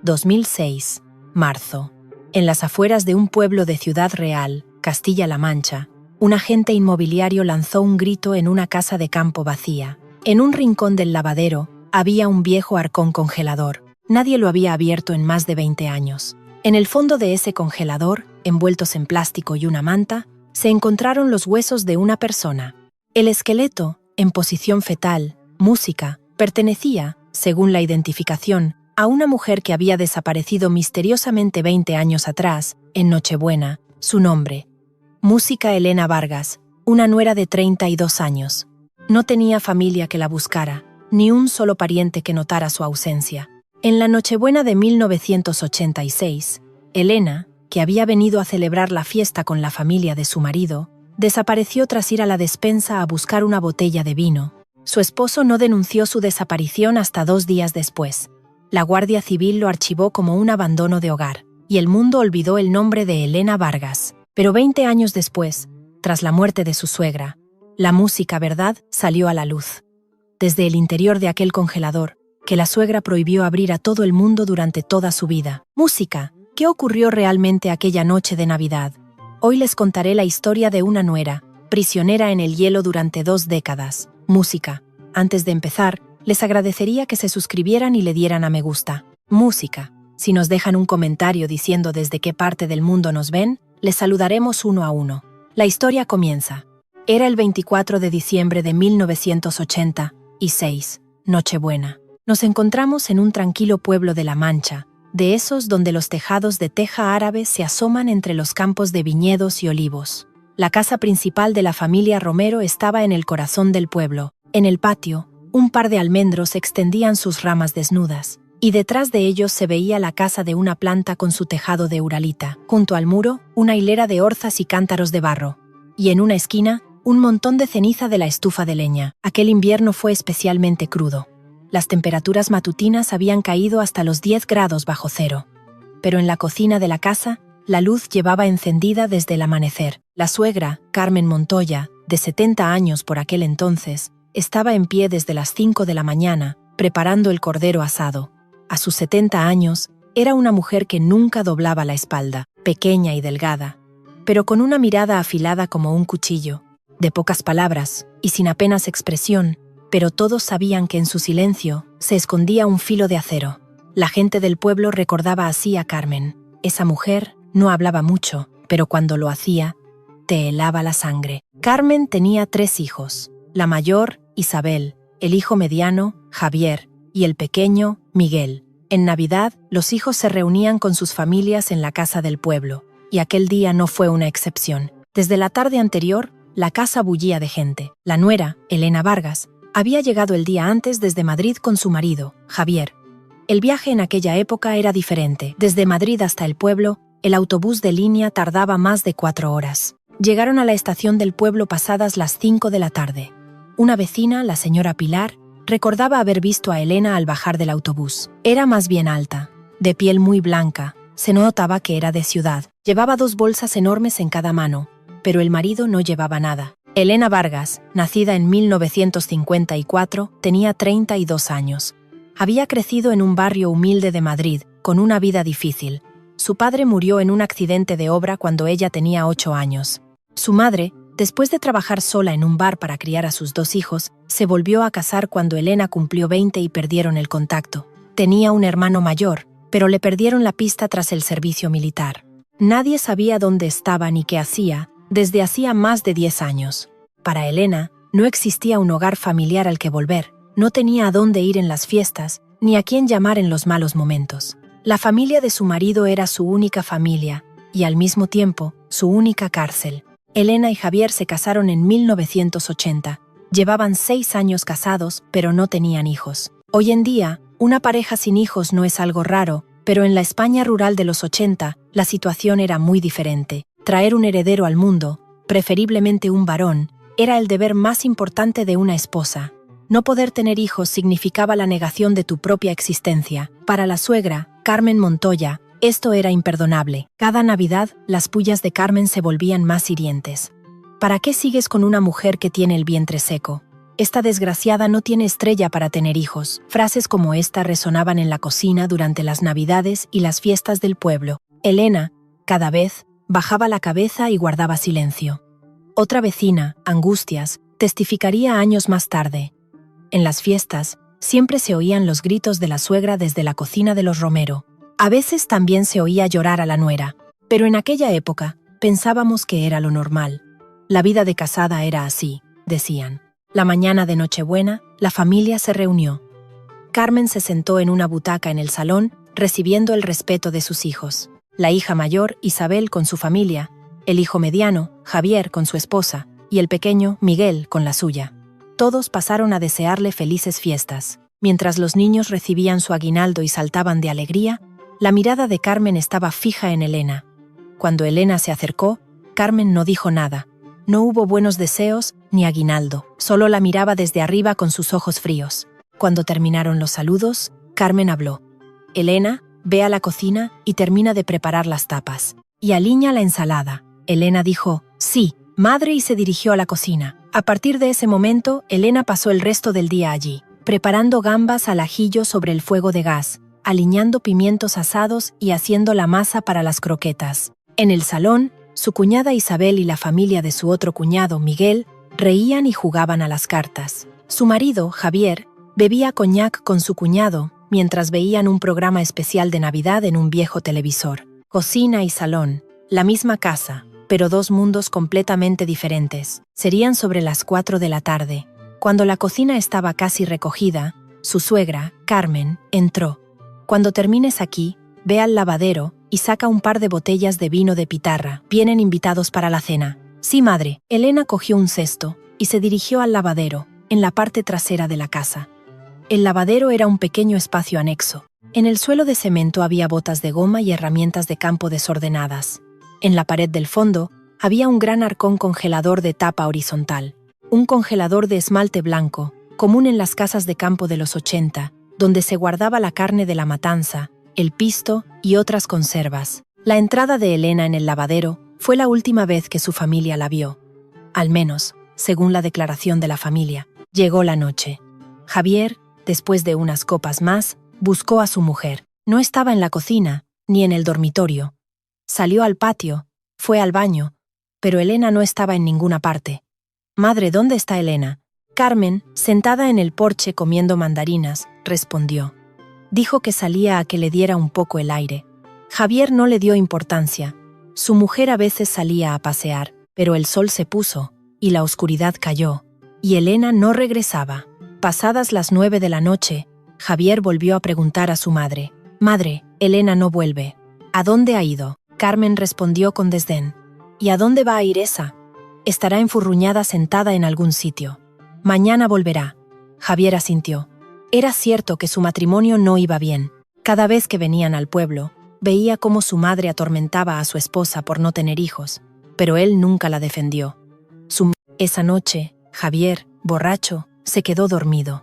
2006, marzo. En las afueras de un pueblo de Ciudad Real, Castilla-La Mancha, un agente inmobiliario lanzó un grito en una casa de campo vacía. En un rincón del lavadero había un viejo arcón congelador. Nadie lo había abierto en más de 20 años. En el fondo de ese congelador, envueltos en plástico y una manta, se encontraron los huesos de una persona. El esqueleto, en posición fetal, música, pertenecía, según la identificación, a una mujer que había desaparecido misteriosamente 20 años atrás, en Nochebuena. Su nombre: Música Elena Vargas, una nuera de 32 años. No tenía familia que la buscara, ni un solo pariente que notara su ausencia. En la Nochebuena de 1986, Elena, que había venido a celebrar la fiesta con la familia de su marido, desapareció tras ir a la despensa a buscar una botella de vino. Su esposo no denunció su desaparición hasta 2 días después. La Guardia Civil lo archivó como un abandono de hogar, y el mundo olvidó el nombre de Elena Vargas. Pero 20 años después, tras la muerte de su suegra, la música verdad salió a la luz. Desde el interior de aquel congelador, que la suegra prohibió abrir a todo el mundo durante toda su vida. Música. ¿Qué ocurrió realmente aquella noche de Navidad? Hoy les contaré la historia de una nuera, prisionera en el hielo durante 2 décadas. Música. Antes de empezar, les agradecería que se suscribieran y le dieran a me gusta. Música. Si nos dejan un comentario diciendo desde qué parte del mundo nos ven, les saludaremos uno a uno. La historia comienza. Era el 24 de diciembre de 1986, Nochebuena. Nos encontramos en un tranquilo pueblo de La Mancha, de esos donde los tejados de teja árabe se asoman entre los campos de viñedos y olivos. La casa principal de la familia Romero estaba en el corazón del pueblo. En el patio, un par de almendros extendían sus ramas desnudas, y detrás de ellos se veía la casa de una planta con su tejado de uralita. Junto al muro, una hilera de orzas y cántaros de barro. Y en una esquina, un montón de ceniza de la estufa de leña. Aquel invierno fue especialmente crudo. Las temperaturas matutinas habían caído hasta los 10 grados bajo cero. Pero en la cocina de la casa, la luz llevaba encendida desde el amanecer. La suegra, Carmen Montoya, de 70 años por aquel entonces, estaba en pie desde las 5 de la mañana, preparando el cordero asado. A sus 70 años, era una mujer que nunca doblaba la espalda, pequeña y delgada, pero con una mirada afilada como un cuchillo, de pocas palabras y sin apenas expresión, pero todos sabían que en su silencio se escondía un filo de acero. La gente del pueblo recordaba así a Carmen. Esa mujer no hablaba mucho, pero cuando lo hacía, te helaba la sangre. Carmen tenía 3 hijos. La mayor, Isabel, el hijo mediano, Javier, y el pequeño, Miguel. En Navidad, los hijos se reunían con sus familias en la casa del pueblo, y aquel día no fue una excepción. Desde la tarde anterior, la casa bullía de gente. La nuera, Elena Vargas, había llegado el día antes desde Madrid con su marido, Javier. El viaje en aquella época era diferente. Desde Madrid hasta el pueblo, el autobús de línea tardaba más de 4 horas. Llegaron a la estación del pueblo pasadas las 5 de la tarde. Una vecina, la señora Pilar, recordaba haber visto a Elena al bajar del autobús. Era más bien alta, de piel muy blanca, se notaba que era de ciudad. Llevaba 2 bolsas enormes en cada mano, pero el marido no llevaba nada. Elena Vargas, nacida en 1954, tenía 32 años. Había crecido en un barrio humilde de Madrid, con una vida difícil. Su padre murió en un accidente de obra cuando ella tenía 8 años. Su madre, después de trabajar sola en un bar para criar a sus 2 hijos, se volvió a casar cuando Elena cumplió 20 y perdieron el contacto. Tenía un hermano mayor, pero le perdieron la pista tras el servicio militar. Nadie sabía dónde estaba ni qué hacía, desde hacía más de 10 años. Para Elena, no existía un hogar familiar al que volver, no tenía a dónde ir en las fiestas, ni a quién llamar en los malos momentos. La familia de su marido era su única familia, y al mismo tiempo, su única cárcel. Elena y Javier se casaron en 1980. Llevaban 6 años casados, pero no tenían hijos. Hoy en día, una pareja sin hijos no es algo raro, pero en la España rural de los 80, la situación era muy diferente. Traer un heredero al mundo, preferiblemente un varón, era el deber más importante de una esposa. No poder tener hijos significaba la negación de tu propia existencia. Para la suegra, Carmen Montoya, esto era imperdonable. Cada Navidad, las pullas de Carmen se volvían más hirientes. ¿Para qué sigues con una mujer que tiene el vientre seco? Esta desgraciada no tiene estrella para tener hijos. Frases como esta resonaban en la cocina durante las Navidades y las fiestas del pueblo. Elena, cada vez, bajaba la cabeza y guardaba silencio. Otra vecina, Angustias, testificaría años más tarde. En las fiestas, siempre se oían los gritos de la suegra desde la cocina de los Romero. A veces también se oía llorar a la nuera, pero en aquella época pensábamos que era lo normal. La vida de casada era así, decían. La mañana de Nochebuena, la familia se reunió. Carmen se sentó en una butaca en el salón, recibiendo el respeto de sus hijos. La hija mayor, Isabel, con su familia, el hijo mediano, Javier, con su esposa, y el pequeño, Miguel, con la suya. Todos pasaron a desearle felices fiestas. Mientras los niños recibían su aguinaldo y saltaban de alegría, la mirada de Carmen estaba fija en Elena. Cuando Elena se acercó, Carmen no dijo nada. No hubo buenos deseos ni aguinaldo, solo la miraba desde arriba con sus ojos fríos. Cuando terminaron los saludos, Carmen habló. Elena, ve a la cocina y termina de preparar las tapas. Y aliña la ensalada. Elena dijo, sí, madre, y se dirigió a la cocina. A partir de ese momento, Elena pasó el resto del día allí, preparando gambas al ajillo sobre el fuego de gas, aliñando pimientos asados y haciendo la masa para las croquetas. En el salón, su cuñada Isabel y la familia de su otro cuñado, Miguel, reían y jugaban a las cartas. Su marido, Javier, bebía coñac con su cuñado mientras veían un programa especial de Navidad en un viejo televisor. Cocina y salón, la misma casa, pero dos mundos completamente diferentes. Serían sobre las 4 de la tarde. Cuando la cocina estaba casi recogida, su suegra, Carmen, entró. Cuando termines aquí, ve al lavadero y saca un par de botellas de vino de pitarra. Vienen invitados para la cena. Sí, madre. Elena cogió un cesto y se dirigió al lavadero, en la parte trasera de la casa. El lavadero era un pequeño espacio anexo. En el suelo de cemento había botas de goma y herramientas de campo desordenadas. En la pared del fondo había un gran arcón congelador de tapa horizontal. Un congelador de esmalte blanco, común en las casas de campo de los 80, donde se guardaba la carne de la matanza, el pisto y otras conservas. La entrada de Elena en el lavadero fue la última vez que su familia la vio. Al menos, según la declaración de la familia. Llegó la noche. Javier, después de unas copas más, buscó a su mujer. No estaba en la cocina, ni en el dormitorio. Salió al patio, fue al baño, pero Elena no estaba en ninguna parte. Madre, ¿dónde está Elena? Carmen, sentada en el porche comiendo mandarinas, respondió. Dijo que salía a que le diera un poco el aire. Javier no le dio importancia. Su mujer a veces salía a pasear, pero el sol se puso, y la oscuridad cayó, y Elena no regresaba. Pasadas las 9 de la noche, Javier volvió a preguntar a su madre. Madre, Elena no vuelve. ¿A dónde ha ido? Carmen respondió con desdén. ¿Y a dónde va a ir esa? Estará enfurruñada sentada en algún sitio. Mañana volverá. Javier asintió. Era cierto que su matrimonio no iba bien. Cada vez que venían al pueblo, veía cómo su madre atormentaba a su esposa por no tener hijos, pero él nunca la defendió. Esa noche, Javier, borracho, se quedó dormido.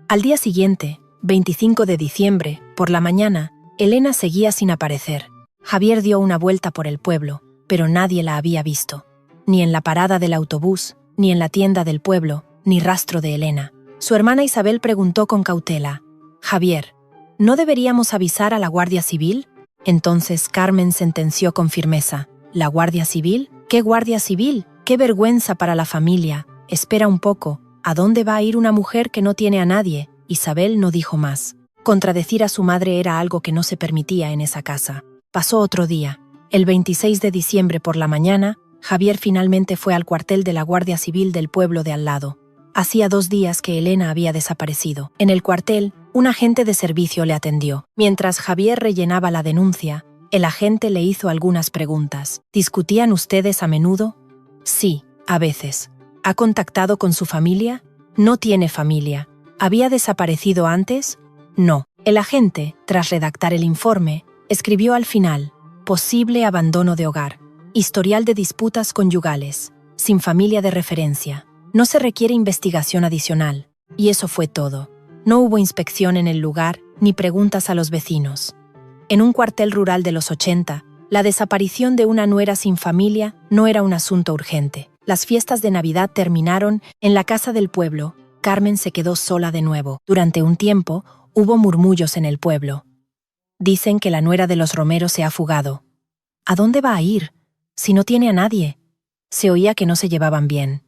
Al día siguiente, 25 de diciembre, por la mañana, Elena seguía sin aparecer. Javier dio una vuelta por el pueblo, pero nadie la había visto. Ni en la parada del autobús, ni en la tienda del pueblo, ni rastro de Elena. Su hermana Isabel preguntó con cautela. Javier, ¿no deberíamos avisar a la Guardia Civil? Entonces Carmen sentenció con firmeza. ¿La Guardia Civil? ¿Qué Guardia Civil? ¡Qué vergüenza para la familia! Espera un poco. ¿A dónde va a ir una mujer que no tiene a nadie? Isabel no dijo más. Contradecir a su madre era algo que no se permitía en esa casa. Pasó otro día. El 26 de diciembre por la mañana, Javier finalmente fue al cuartel de la Guardia Civil del pueblo de al lado. Hacía 2 días que Elena había desaparecido. En el cuartel, un agente de servicio le atendió. Mientras Javier rellenaba la denuncia, el agente le hizo algunas preguntas. ¿Discutían ustedes a menudo? Sí, a veces. ¿Ha contactado con su familia? No tiene familia. ¿Había desaparecido antes? No. El agente, tras redactar el informe, escribió al final: posible abandono de hogar, historial de disputas conyugales, sin familia de referencia. No se requiere investigación adicional. Y eso fue todo. No hubo inspección en el lugar, ni preguntas a los vecinos. En un cuartel rural de los 80, la desaparición de una nuera sin familia no era un asunto urgente. Las fiestas de Navidad terminaron en la casa del pueblo. Carmen se quedó sola de nuevo. Durante un tiempo, hubo murmullos en el pueblo. Dicen que la nuera de los Romero se ha fugado. ¿A dónde va a ir? Si no tiene a nadie. Se oía que no se llevaban bien.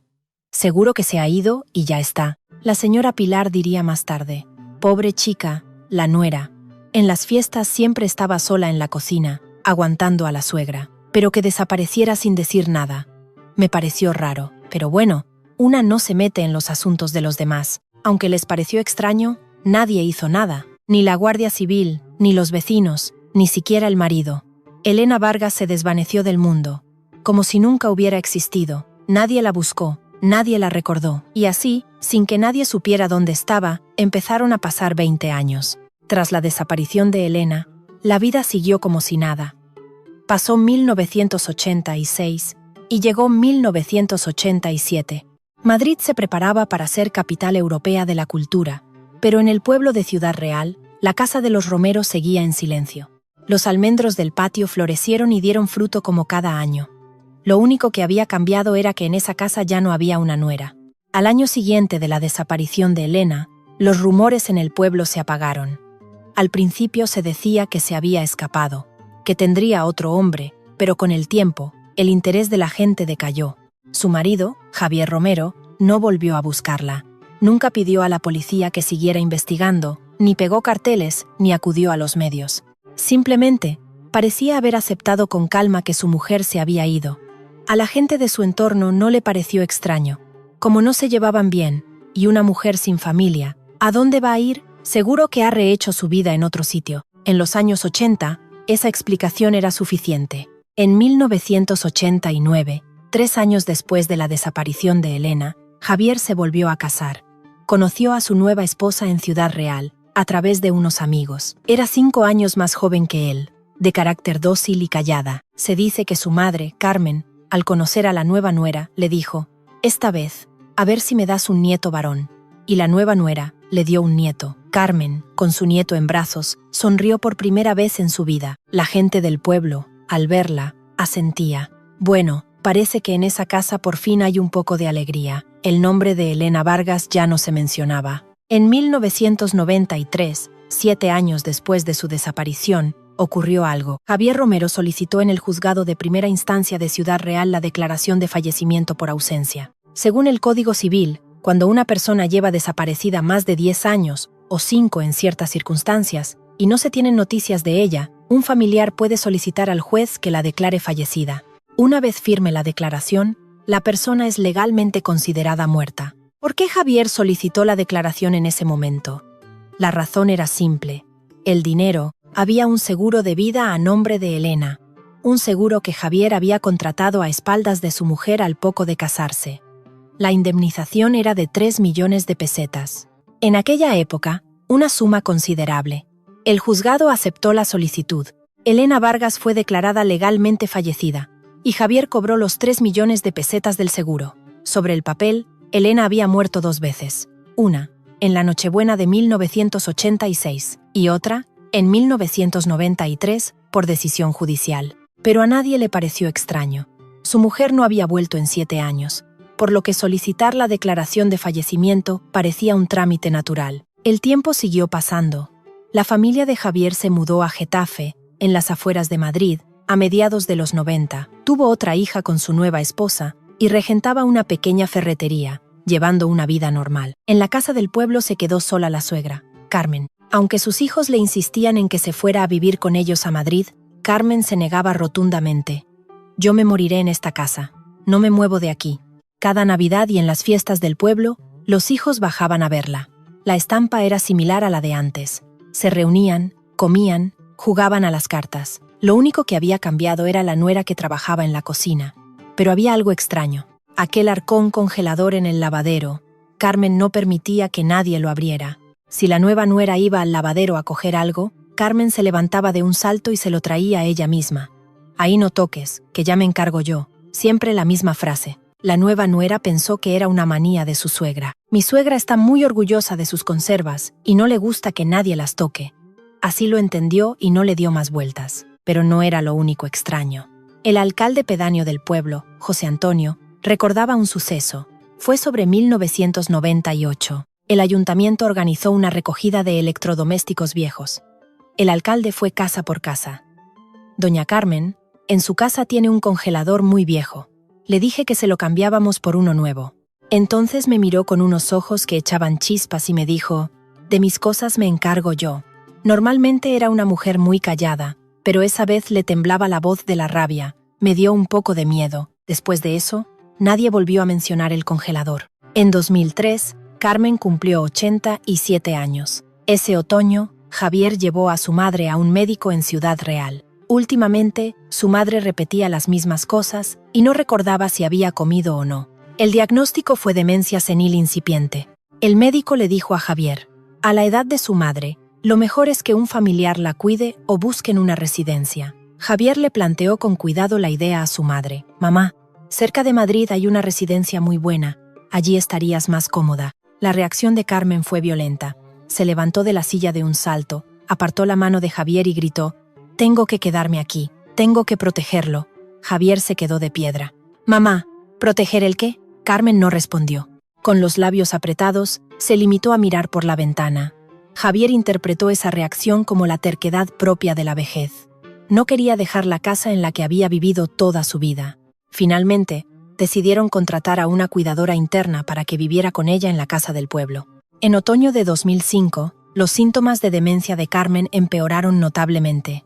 Seguro que se ha ido y ya está. La señora Pilar diría más tarde. Pobre chica, la nuera. En las fiestas siempre estaba sola en la cocina, aguantando a la suegra. Pero que desapareciera sin decir nada. Me pareció raro, pero bueno, una no se mete en los asuntos de los demás. Aunque les pareció extraño, nadie hizo nada. Ni la Guardia Civil, ni los vecinos, ni siquiera el marido. Elena Vargas se desvaneció del mundo, como si nunca hubiera existido. Nadie la buscó, nadie la recordó. Y así, sin que nadie supiera dónde estaba, empezaron a pasar 20 años. Tras la desaparición de Elena, la vida siguió como si nada. Pasó 1986 y llegó 1987. Madrid se preparaba para ser capital europea de la cultura, pero en el pueblo de Ciudad Real, la casa de los Romero seguía en silencio. Los almendros del patio florecieron y dieron fruto como cada año. Lo único que había cambiado era que en esa casa ya no había una nuera. Al año siguiente de la desaparición de Elena, los rumores en el pueblo se apagaron. Al principio se decía que se había escapado, que tendría otro hombre, pero con el tiempo, el interés de la gente decayó. Su marido, Javier Romero, no volvió a buscarla. Nunca pidió a la policía que siguiera investigando, ni pegó carteles, ni acudió a los medios. Simplemente, parecía haber aceptado con calma que su mujer se había ido. A la gente de su entorno no le pareció extraño. Como no se llevaban bien, y una mujer sin familia, ¿a dónde va a ir? Seguro que ha rehecho su vida en otro sitio. En los años 80, esa explicación era suficiente. En 1989, 3 años después de la desaparición de Elena, Javier se volvió a casar. Conoció a su nueva esposa en Ciudad Real, a través de unos amigos. Era 5 años más joven que él, de carácter dócil y callada. Se dice que su madre, Carmen, al conocer a la nueva nuera, le dijo: «Esta vez, a ver si me das un nieto varón». Y la nueva nuera le dio un nieto. Carmen, con su nieto en brazos, sonrió por primera vez en su vida. La gente del pueblo, al verla, asentía. Bueno, parece que en esa casa por fin hay un poco de alegría. El nombre de Elena Vargas ya no se mencionaba. En 1993, 7 años después de su desaparición, ocurrió algo. Javier Romero solicitó en el juzgado de primera instancia de Ciudad Real la declaración de fallecimiento por ausencia. Según el Código Civil, cuando una persona lleva desaparecida más de 10 años, o 5 en ciertas circunstancias, y no se tienen noticias de ella, un familiar puede solicitar al juez que la declare fallecida. Una vez firme la declaración, la persona es legalmente considerada muerta. ¿Por qué Javier solicitó la declaración en ese momento? La razón era simple. El dinero, había un seguro de vida a nombre de Elena. Un seguro que Javier había contratado a espaldas de su mujer al poco de casarse. La indemnización era de 3 millones de pesetas. En aquella época, una suma considerable. El juzgado aceptó la solicitud. Elena Vargas fue declarada legalmente fallecida, y Javier cobró los 3 millones de pesetas del seguro. Sobre el papel, Elena había muerto 2 veces. Una, en la Nochebuena de 1986, y otra, en 1993, por decisión judicial. Pero a nadie le pareció extraño. Su mujer no había vuelto en 7 años, por lo que solicitar la declaración de fallecimiento parecía un trámite natural. El tiempo siguió pasando. La familia de Javier se mudó a Getafe, en las afueras de Madrid, a mediados de los 90. Tuvo otra hija con su nueva esposa y regentaba una pequeña ferretería, llevando una vida normal. En la casa del pueblo se quedó sola la suegra, Carmen. Aunque sus hijos le insistían en que se fuera a vivir con ellos a Madrid, Carmen se negaba rotundamente. «Yo me moriré en esta casa. No me muevo de aquí». Cada Navidad y en las fiestas del pueblo, los hijos bajaban a verla. La estampa era similar a la de antes. Se reunían, comían, jugaban a las cartas. Lo único que había cambiado era la nuera que trabajaba en la cocina. Pero había algo extraño. Aquel arcón congelador en el lavadero. Carmen no permitía que nadie lo abriera. Si la nueva nuera iba al lavadero a coger algo, Carmen se levantaba de un salto y se lo traía ella misma. «Ahí no toques, que ya me encargo yo». Siempre la misma frase. La nueva nuera pensó que era una manía de su suegra. «Mi suegra está muy orgullosa de sus conservas y no le gusta que nadie las toque». Así lo entendió y no le dio más vueltas. Pero no era lo único extraño. El alcalde pedáneo del pueblo, José Antonio, Recordaba un suceso. Fue sobre 1998. El ayuntamiento organizó una recogida de electrodomésticos viejos. El alcalde fue casa por casa. Doña Carmen, en su casa tiene un congelador muy viejo. Le dije que se lo cambiábamos por uno nuevo. Entonces me miró con unos ojos que echaban chispas y me dijo, «De mis cosas me encargo yo». Normalmente era una mujer muy callada, pero esa vez le temblaba la voz de la rabia. Me dio un poco de miedo. Después de eso, nadie volvió a mencionar el congelador. En 2003, Carmen cumplió 87 años. Ese otoño, Javier llevó a su madre a un médico en Ciudad Real. Últimamente, su madre repetía las mismas cosas y no recordaba si había comido o no. El diagnóstico fue demencia senil incipiente. El médico le dijo a Javier, a la edad de su madre, lo mejor es que un familiar la cuide o busquen una residencia. Javier le planteó con cuidado la idea a su madre. Mamá, cerca de Madrid hay una residencia muy buena. Allí estarías más cómoda. La reacción de Carmen fue violenta. Se levantó de la silla de un salto, apartó la mano de Javier y gritó, «Tengo que quedarme aquí. Tengo que protegerlo». Javier se quedó de piedra. «Mamá, ¿proteger el qué?». Carmen no respondió. Con los labios apretados, se limitó a mirar por la ventana. Javier interpretó esa reacción como la terquedad propia de la vejez. No quería dejar la casa en la que había vivido toda su vida. Finalmente, decidieron contratar a una cuidadora interna para que viviera con ella en la casa del pueblo. En otoño de 2005, los síntomas de demencia de Carmen empeoraron notablemente.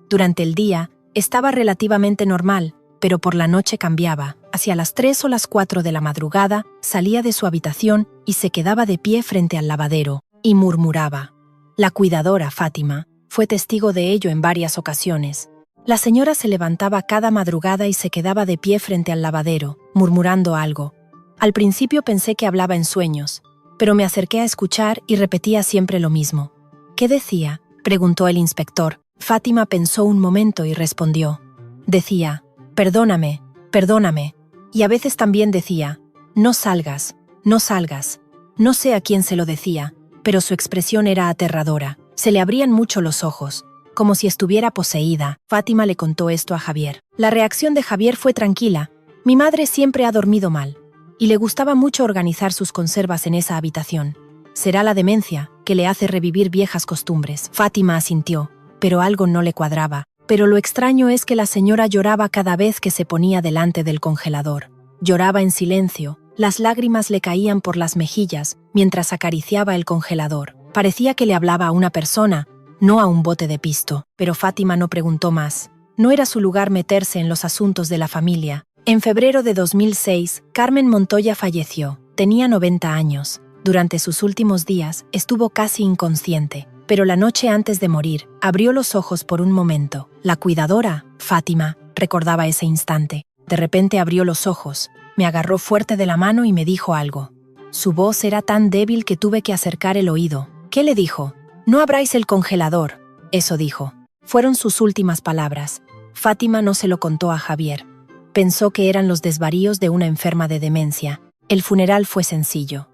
Durante el día, estaba relativamente normal, pero por la noche cambiaba. Hacia las 3 o las 4 de la madrugada, salía de su habitación y se quedaba de pie frente al lavadero, y murmuraba. La cuidadora, Fátima, fue testigo de ello en varias ocasiones. La señora se levantaba cada madrugada y se quedaba de pie frente al lavadero, murmurando algo. Al principio pensé que hablaba en sueños, pero me acerqué a escuchar y repetía siempre lo mismo. «¿Qué decía?», preguntó el inspector. Fátima pensó un momento y respondió. Decía, «Perdóname, perdóname». Y a veces también decía, «No salgas, no salgas». No sé a quién se lo decía, pero su expresión era aterradora. Se le abrían mucho los ojos, como si estuviera poseída. Fátima le contó esto a Javier. La reacción de Javier fue tranquila. «Mi madre siempre ha dormido mal, y le gustaba mucho organizar sus conservas en esa habitación. Será la demencia, que le hace revivir viejas costumbres». Fátima asintió, pero algo no le cuadraba. Pero lo extraño es que la señora lloraba cada vez que se ponía delante del congelador. Lloraba en silencio, las lágrimas le caían por las mejillas mientras acariciaba el congelador. Parecía que le hablaba a una persona, no a un bote de pisto. Pero Fátima no preguntó más. No era su lugar meterse en los asuntos de la familia. En febrero de 2006, Carmen Montoya falleció. Tenía 90 años. Durante sus últimos días estuvo casi inconsciente. Pero la noche antes de morir, abrió los ojos por un momento. La cuidadora, Fátima, recordaba ese instante. De repente abrió los ojos, me agarró fuerte de la mano y me dijo algo. Su voz era tan débil que tuve que acercar el oído. ¿Qué le dijo? «No abráis el congelador», eso dijo. Fueron sus últimas palabras. Fátima no se lo contó a Javier. Pensó que eran los desvaríos de una enferma de demencia. El funeral fue sencillo.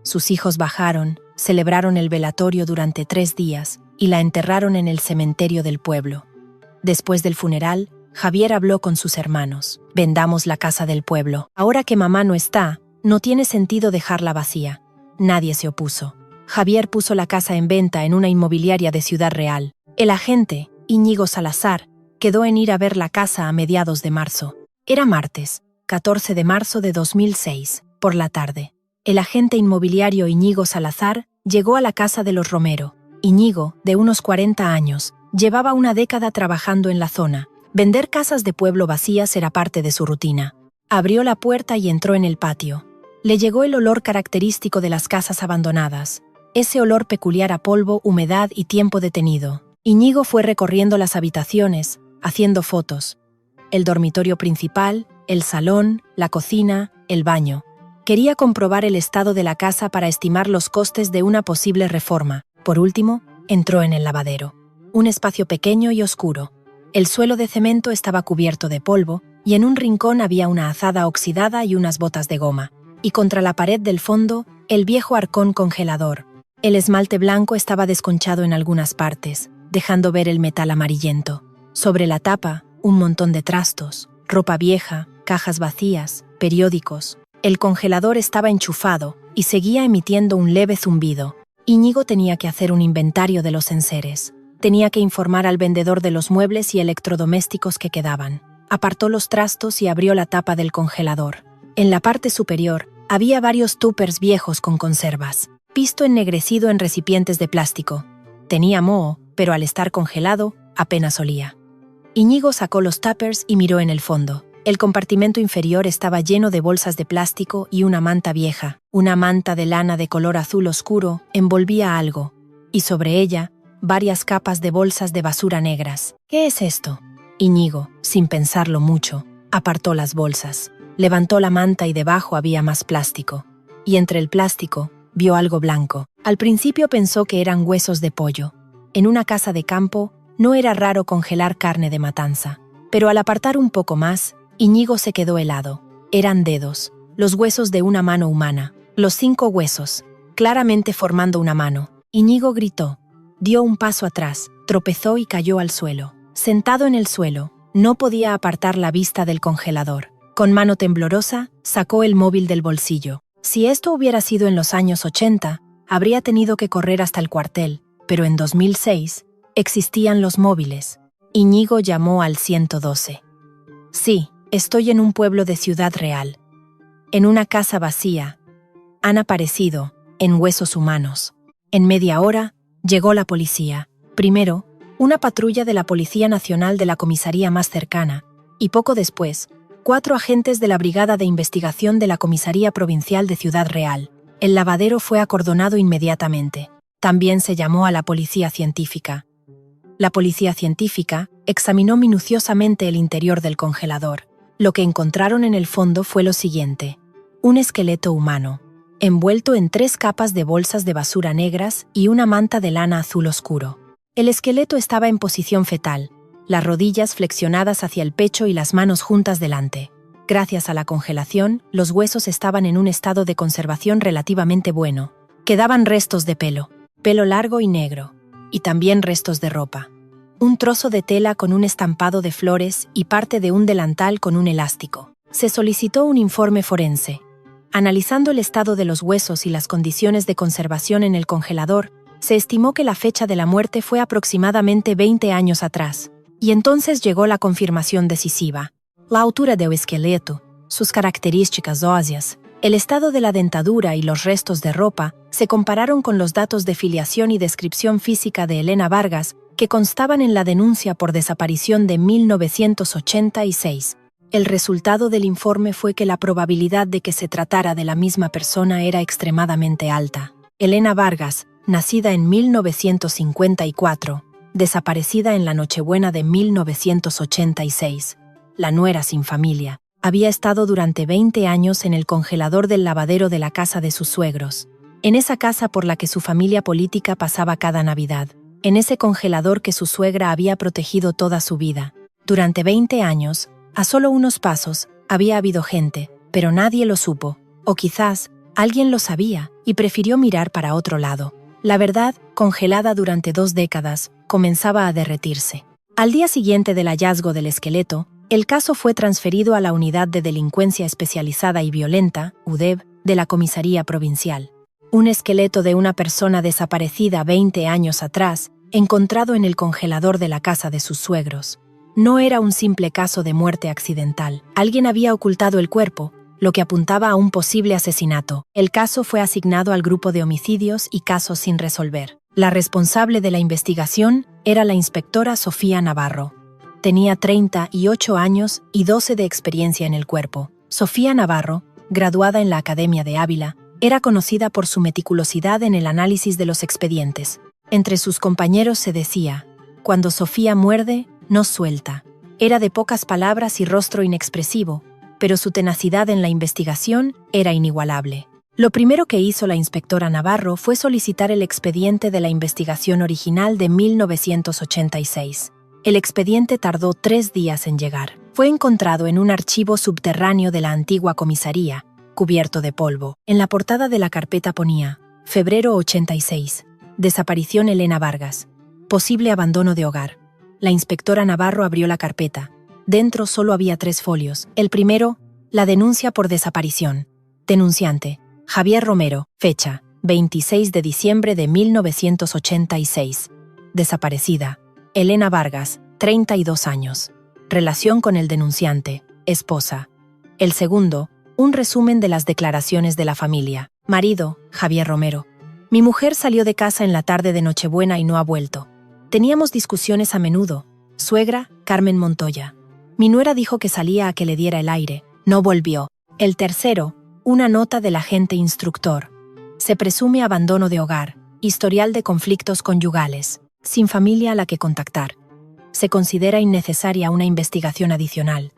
Sus hijos bajaron, celebraron el velatorio durante 3 días y la enterraron en el cementerio del pueblo. Después del funeral, Javier habló con sus hermanos. «Vendamos la casa del pueblo. Ahora que mamá no está, no tiene sentido dejarla vacía». Nadie se opuso. Javier puso la casa en venta en una inmobiliaria de Ciudad Real. El agente, Íñigo Salazar, quedó en ir a ver la casa a mediados de marzo. Era martes, 14 de marzo de 2006, por la tarde. El agente inmobiliario Íñigo Salazar llegó a la casa de los Romero. Íñigo, de unos 40 años, llevaba una década trabajando en la zona. Vender casas de pueblo vacías era parte de su rutina. Abrió la puerta y entró en el patio. Le llegó el olor característico de las casas abandonadas. Ese olor peculiar a polvo, humedad y tiempo detenido. Íñigo fue recorriendo las habitaciones, haciendo fotos. El dormitorio principal, el salón, la cocina, el baño. Quería comprobar el estado de la casa para estimar los costes de una posible reforma. Por último, entró en el lavadero. Un espacio pequeño y oscuro. El suelo de cemento estaba cubierto de polvo y en un rincón había una azada oxidada y unas botas de goma. Y contra la pared del fondo, el viejo arcón congelador. El esmalte blanco estaba desconchado en algunas partes, dejando ver el metal amarillento. Sobre la tapa, un montón de trastos, ropa vieja, cajas vacías, periódicos. El congelador estaba enchufado y seguía emitiendo un leve zumbido. Íñigo tenía que hacer un inventario de los enseres. Tenía que informar al vendedor de los muebles y electrodomésticos que quedaban. Apartó los trastos y abrió la tapa del congelador. En la parte superior había varios tuppers viejos con conservas, pisto ennegrecido en recipientes de plástico. Tenía moho, pero al estar congelado, apenas olía. Íñigo sacó los tuppers y miró en el fondo. El compartimento inferior estaba lleno de bolsas de plástico y una manta vieja. Una manta de lana de color azul oscuro envolvía algo, y sobre ella, varias capas de bolsas de basura negras. ¿Qué es esto? Íñigo, sin pensarlo mucho, apartó las bolsas. Levantó la manta y debajo había más plástico. Y entre el plástico, vio algo blanco. Al principio pensó que eran huesos de pollo. En una casa de campo, no era raro congelar carne de matanza. Pero al apartar un poco más, Íñigo se quedó helado. Eran dedos, los huesos de una mano humana. Los 5 huesos, claramente formando una mano. Íñigo gritó. Dio un paso atrás, tropezó y cayó al suelo. Sentado en el suelo, no podía apartar la vista del congelador. Con mano temblorosa, sacó el móvil del bolsillo. Si esto hubiera sido en los años 80, habría tenido que correr hasta el cuartel, pero en 2006 existían los móviles. Íñigo llamó al 112. Sí, estoy en un pueblo de Ciudad Real. En una casa vacía. Han aparecido, en huesos humanos. En media hora, llegó la policía. Primero, una patrulla de la Policía Nacional de la comisaría más cercana, y poco después, 4 agentes de la Brigada de Investigación de la Comisaría Provincial de Ciudad Real. El lavadero fue acordonado inmediatamente. También se llamó a la policía científica. La policía científica examinó minuciosamente el interior del congelador. Lo que encontraron en el fondo fue lo siguiente: un esqueleto humano, envuelto en 3 capas de bolsas de basura negras y una manta de lana azul oscuro. El esqueleto estaba en posición fetal, las rodillas flexionadas hacia el pecho y las manos juntas delante. Gracias a la congelación, los huesos estaban en un estado de conservación relativamente bueno. Quedaban restos de pelo largo y negro, y también restos de ropa. Un trozo de tela con un estampado de flores y parte de un delantal con un elástico. Se solicitó un informe forense. Analizando el estado de los huesos y las condiciones de conservación en el congelador, se estimó que la fecha de la muerte fue aproximadamente 20 años atrás. Y entonces llegó la confirmación decisiva. La altura del esqueleto, sus características óseas, el estado de la dentadura y los restos de ropa se compararon con los datos de filiación y descripción física de Elena Vargas que constaban en la denuncia por desaparición de 1986. El resultado del informe fue que la probabilidad de que se tratara de la misma persona era extremadamente alta. Elena Vargas, nacida en 1954, desaparecida en la Nochebuena de 1986, la nuera sin familia, había estado durante 20 años en el congelador del lavadero de la casa de sus suegros, en esa casa por la que su familia política pasaba cada Navidad, en ese congelador que su suegra había protegido toda su vida. Durante 20 años, a solo unos pasos, había habido gente, pero nadie lo supo, o quizás alguien lo sabía y prefirió mirar para otro lado. La verdad, congelada durante 2 décadas, comenzaba a derretirse. Al día siguiente del hallazgo del esqueleto, el caso fue transferido a la Unidad de Delincuencia Especializada y Violenta, UDEV, de la Comisaría Provincial. Un esqueleto de una persona desaparecida 20 años atrás, encontrado en el congelador de la casa de sus suegros. No era un simple caso de muerte accidental. Alguien había ocultado el cuerpo, lo que apuntaba a un posible asesinato. El caso fue asignado al grupo de homicidios y casos sin resolver. La responsable de la investigación era la inspectora Sofía Navarro. Tenía 38 años y 12 de experiencia en el cuerpo. Sofía Navarro, graduada en la Academia de Ávila, era conocida por su meticulosidad en el análisis de los expedientes. Entre sus compañeros se decía: cuando Sofía muerde, no suelta. Era de pocas palabras y rostro inexpresivo, pero su tenacidad en la investigación era inigualable. Lo primero que hizo la inspectora Navarro fue solicitar el expediente de la investigación original de 1986. El expediente tardó 3 días en llegar. Fue encontrado en un archivo subterráneo de la antigua comisaría, cubierto de polvo. En la portada de la carpeta ponía: febrero 86. Desaparición Elena Vargas. Posible abandono de hogar. La inspectora Navarro abrió la carpeta. Dentro solo había 3 folios. El primero, La denuncia por desaparición. Denunciante: Javier Romero. Fecha: 26 de diciembre de 1986. Desaparecida: Elena Vargas, 32 años. Relación con el denunciante: esposa. El segundo, un resumen de las declaraciones de la familia. Marido: Javier Romero. Mi mujer salió de casa en la tarde de Nochebuena y no ha vuelto. Teníamos discusiones a menudo. Suegra: Carmen Montoya. Mi nuera dijo que salía a que le diera el aire. No volvió. El tercero, una nota del agente instructor. Se presume abandono de hogar, historial de conflictos conyugales, sin familia a la que contactar. Se considera innecesaria una investigación adicional.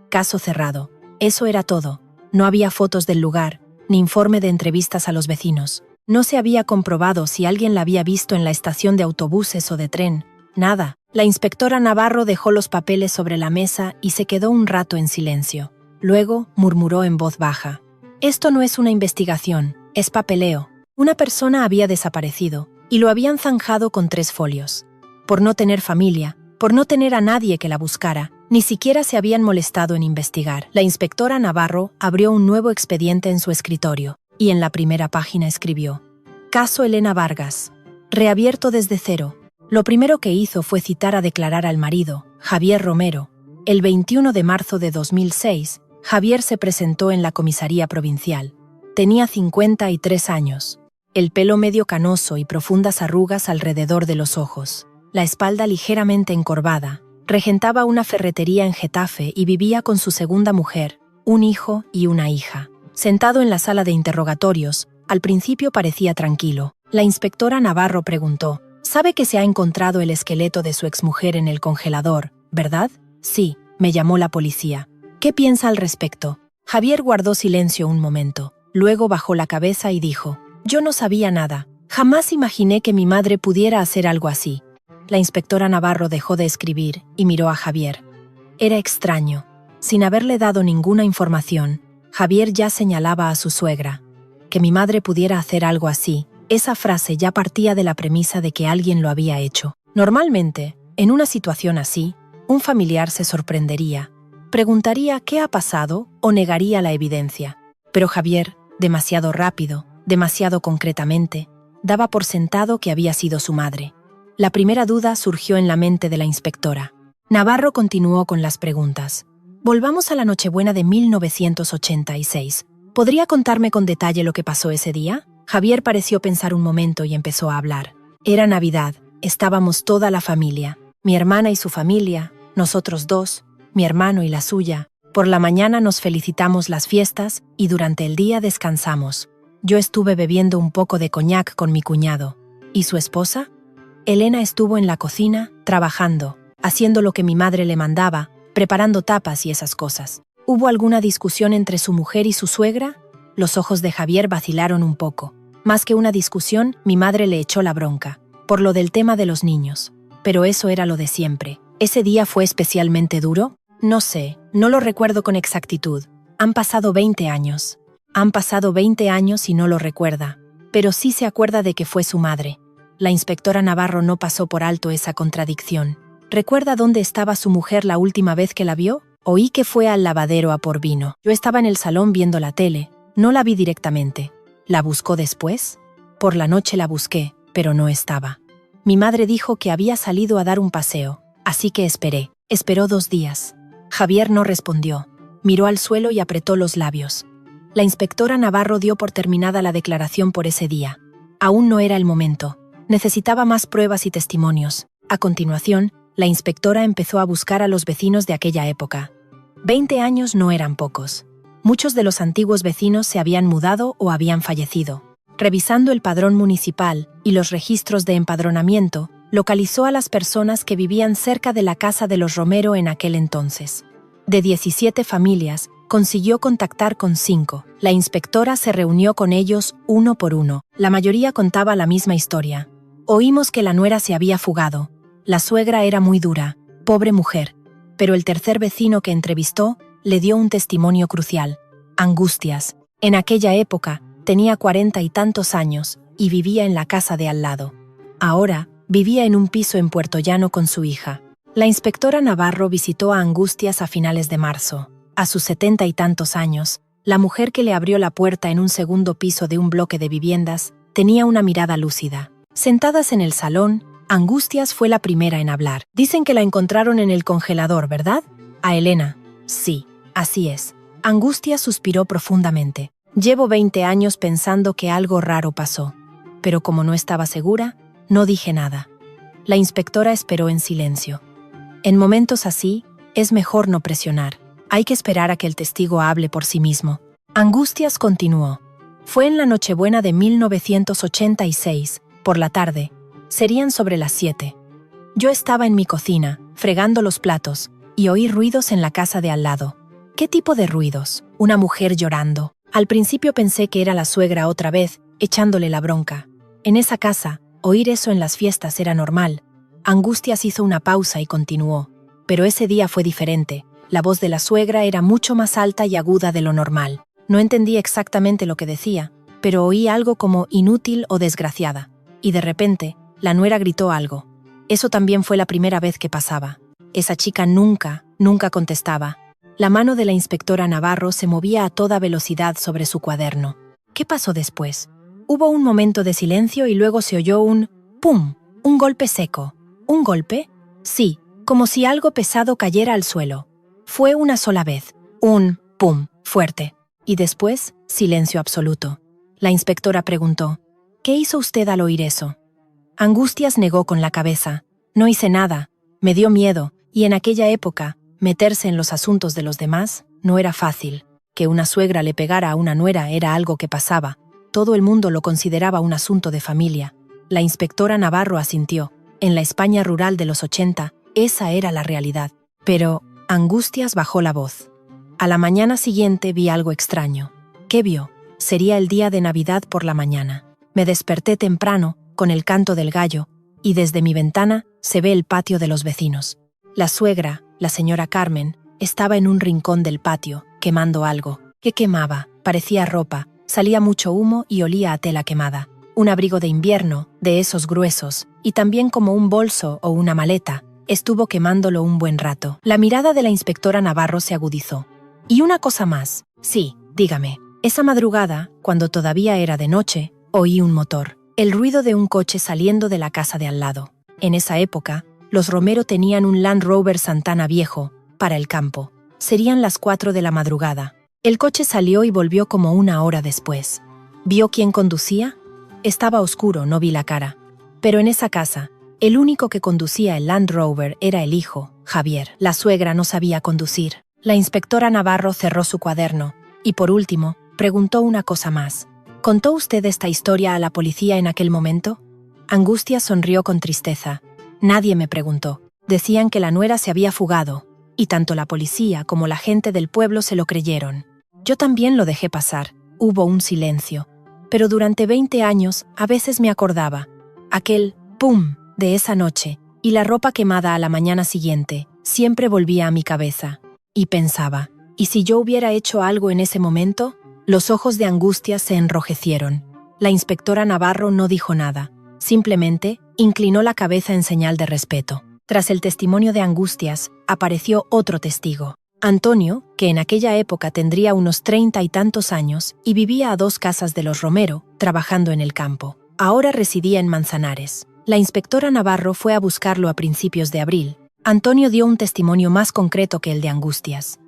Caso cerrado. Eso era todo. No había fotos del lugar, ni informe de entrevistas a los vecinos. No se había comprobado si alguien la había visto en la estación de autobuses o de tren. Nada. La inspectora Navarro dejó los papeles sobre la mesa y se quedó un rato en silencio. Luego murmuró en voz baja: «Esto no es una investigación, es papeleo. Una persona había desaparecido y lo habían zanjado con 3 folios. Por no tener familia, por no tener a nadie que la buscara, ni siquiera se habían molestado en investigar». La inspectora Navarro abrió un nuevo expediente en su escritorio y en la primera página escribió: «Caso Elena Vargas. Reabierto desde cero». Lo primero que hizo fue citar a declarar al marido, Javier Romero. El 21 de marzo de 2006, Javier se presentó en la comisaría provincial. Tenía 53 años. El pelo medio canoso y profundas arrugas alrededor de los ojos. La espalda ligeramente encorvada. Regentaba una ferretería en Getafe y vivía con su segunda mujer, un hijo y una hija. Sentado en la sala de interrogatorios, al principio parecía tranquilo. La inspectora Navarro preguntó: «Sabe que se ha encontrado el esqueleto de su exmujer en el congelador, ¿verdad?» «Sí», me llamó la policía. «¿Qué piensa al respecto?» Javier guardó silencio un momento. Luego bajó la cabeza y dijo: «Yo no sabía nada. Jamás imaginé que mi madre pudiera hacer algo así». La inspectora Navarro dejó de escribir y miró a Javier. Era extraño. Sin haberle dado ninguna información, Javier ya señalaba a su suegra. Que mi madre pudiera hacer algo así. Esa frase ya partía de la premisa de que alguien lo había hecho. Normalmente, en una situación así, un familiar se sorprendería, preguntaría qué ha pasado o negaría la evidencia. Pero Javier, demasiado rápido, demasiado concretamente, daba por sentado que había sido su madre. La primera duda surgió en la mente de la inspectora. Navarro continuó con las preguntas. Volvamos a la Nochebuena de 1986. ¿Podría contarme con detalle lo que pasó ese día? Javier pareció pensar un momento y empezó a hablar. Era Navidad, estábamos toda la familia. Mi hermana y su familia, nosotros 2, mi hermano y la suya. Por la mañana nos felicitamos las fiestas y durante el día descansamos. Yo estuve bebiendo un poco de coñac con mi cuñado. ¿Y su esposa? Elena estuvo en la cocina, trabajando, haciendo lo que mi madre le mandaba, preparando tapas y esas cosas. ¿Hubo alguna discusión entre su mujer y su suegra? Los ojos de Javier vacilaron un poco. Más que una discusión, mi madre le echó la bronca, por lo del tema de los niños. Pero eso era lo de siempre. ¿Ese día fue especialmente duro? No sé, no lo recuerdo con exactitud. Han pasado 20 años. Han pasado 20 años y no lo recuerda. Pero sí se acuerda de que fue su madre. La inspectora Navarro no pasó por alto esa contradicción. ¿Recuerda dónde estaba su mujer la última vez que la vio? Oí que fue al lavadero a por vino. Yo estaba en el salón viendo la tele. No la vi directamente. ¿La buscó después? Por la noche la busqué, pero no estaba. Mi madre dijo que había salido a dar un paseo, así que esperé. Esperó 2 días. Javier no respondió. Miró al suelo y apretó los labios. La inspectora Navarro dio por terminada la declaración por ese día. Aún no era el momento. Necesitaba más pruebas y testimonios. A continuación, la inspectora empezó a buscar a los vecinos de aquella época. 20 años no eran pocos. Muchos de los antiguos vecinos se habían mudado o habían fallecido. Revisando el padrón municipal y los registros de empadronamiento, localizó a las personas que vivían cerca de la casa de los Romero en aquel entonces. De 17 familias, consiguió contactar con 5. La inspectora se reunió con ellos uno por uno. La mayoría contaba la misma historia. Oímos que la nuera se había fugado. La suegra era muy dura, pobre mujer. Pero el tercer vecino que entrevistó le dio un testimonio crucial. Angustias. En aquella época, tenía 40 y tantos años y vivía en la casa de al lado. Ahora, vivía en un piso en Puertollano con su hija. La inspectora Navarro visitó a Angustias a finales de marzo. A sus 70 y tantos años, la mujer que le abrió la puerta en un segundo piso de un bloque de viviendas tenía una mirada lúcida. Sentadas en el salón, Angustias fue la primera en hablar. Dicen que la encontraron en el congelador, ¿verdad? A Elena. Sí, así es. Angustias suspiró profundamente. Llevo 20 años pensando que algo raro pasó, pero como no estaba segura, no dije nada. La inspectora esperó en silencio. En momentos así, es mejor no presionar. Hay que esperar a que el testigo hable por sí mismo. Angustias continuó. Fue en la Nochebuena de 1986, por la tarde. Serían sobre las 7. Yo estaba en mi cocina, fregando los platos, y oí ruidos en la casa de al lado. ¿Qué tipo de ruidos? Una mujer llorando. Al principio pensé que era la suegra otra vez, echándole la bronca. En esa casa, oír eso en las fiestas era normal. Angustias hizo una pausa y continuó. Pero ese día fue diferente. La voz de la suegra era mucho más alta y aguda de lo normal. No entendí exactamente lo que decía, pero oí algo como inútil o desgraciada. Y de repente, la nuera gritó algo. Eso también fue la primera vez que pasaba. Esa chica nunca contestaba. La mano de la inspectora Navarro se movía a toda velocidad sobre su cuaderno. ¿Qué pasó después? Hubo un momento de silencio y luego se oyó un ¡pum! Un golpe seco. ¿Un golpe? Sí, como si algo pesado cayera al suelo. Fue una sola vez. Un ¡pum! Fuerte. Y después, silencio absoluto. La inspectora preguntó: ¿Qué hizo usted al oír eso? Angustias negó con la cabeza. No hice nada. Me dio miedo, y en aquella época, meterse en los asuntos de los demás no era fácil. Que una suegra le pegara a una nuera era algo que pasaba. Todo el mundo lo consideraba un asunto de familia. La inspectora Navarro asintió. En la España rural de los 80, esa era la realidad. Pero Angustias bajó la voz. A la mañana siguiente vi algo extraño. ¿Qué vio? Sería el día de Navidad por la mañana. Me desperté temprano, con el canto del gallo, y desde mi ventana se ve el patio de los vecinos. La suegra, la señora Carmen, estaba en un rincón del patio, quemando algo. ¿Qué quemaba? Parecía ropa, salía mucho humo y olía a tela quemada. Un abrigo de invierno, de esos gruesos, y también como un bolso o una maleta. Estuvo quemándolo un buen rato. La mirada de la inspectora Navarro se agudizó. Y una cosa más. Sí, dígame. Esa madrugada, cuando todavía era de noche, oí un motor. El ruido de un coche saliendo de la casa de al lado. En esa época, los Romero tenían un Land Rover Santana viejo, para el campo. Serían las 4 de la madrugada. El coche salió y volvió como una hora después. ¿Vio quién conducía? Estaba oscuro, no vi la cara. Pero en esa casa, el único que conducía el Land Rover era el hijo, Javier. La suegra no sabía conducir. La inspectora Navarro cerró su cuaderno y, por último, preguntó una cosa más. ¿Contó usted esta historia a la policía en aquel momento? Angustias sonrió con tristeza. Nadie me preguntó. Decían que la nuera se había fugado, y tanto la policía como la gente del pueblo se lo creyeron. Yo también lo dejé pasar. Hubo un silencio. Pero durante 20 años a veces me acordaba. Aquel ¡pum! De esa noche, y la ropa quemada a la mañana siguiente, siempre volvía a mi cabeza. Y pensaba, ¿y si yo hubiera hecho algo en ese momento? Los ojos de Angustias se enrojecieron. La inspectora Navarro no dijo nada. Simplemente, inclinó la cabeza en señal de respeto. Tras el testimonio de Angustias, apareció otro testigo. Antonio, que en aquella época tendría unos 30 y tantos años y vivía a 2 casas de los Romero, trabajando en el campo. Ahora residía en Manzanares. La inspectora Navarro fue a buscarlo a principios de abril. Antonio dio un testimonio más concreto que el de Angustias.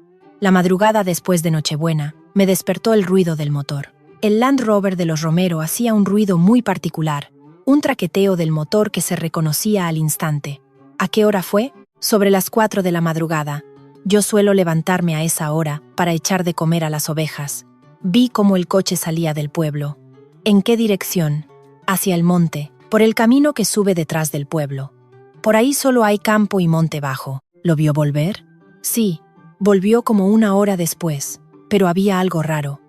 La madrugada después de Nochebuena, me despertó el ruido del motor. El Land Rover de los Romero hacía un ruido muy particular, un traqueteo del motor que se reconocía al instante. ¿A qué hora fue? Sobre las 4 de la madrugada. Yo suelo levantarme a esa hora para echar de comer a las ovejas. Vi cómo el coche salía del pueblo. ¿En qué dirección? Hacia el monte, por el camino que sube detrás del pueblo. Por ahí solo hay campo y monte bajo. ¿Lo vio volver? Sí, volvió como una hora después, pero había algo raro.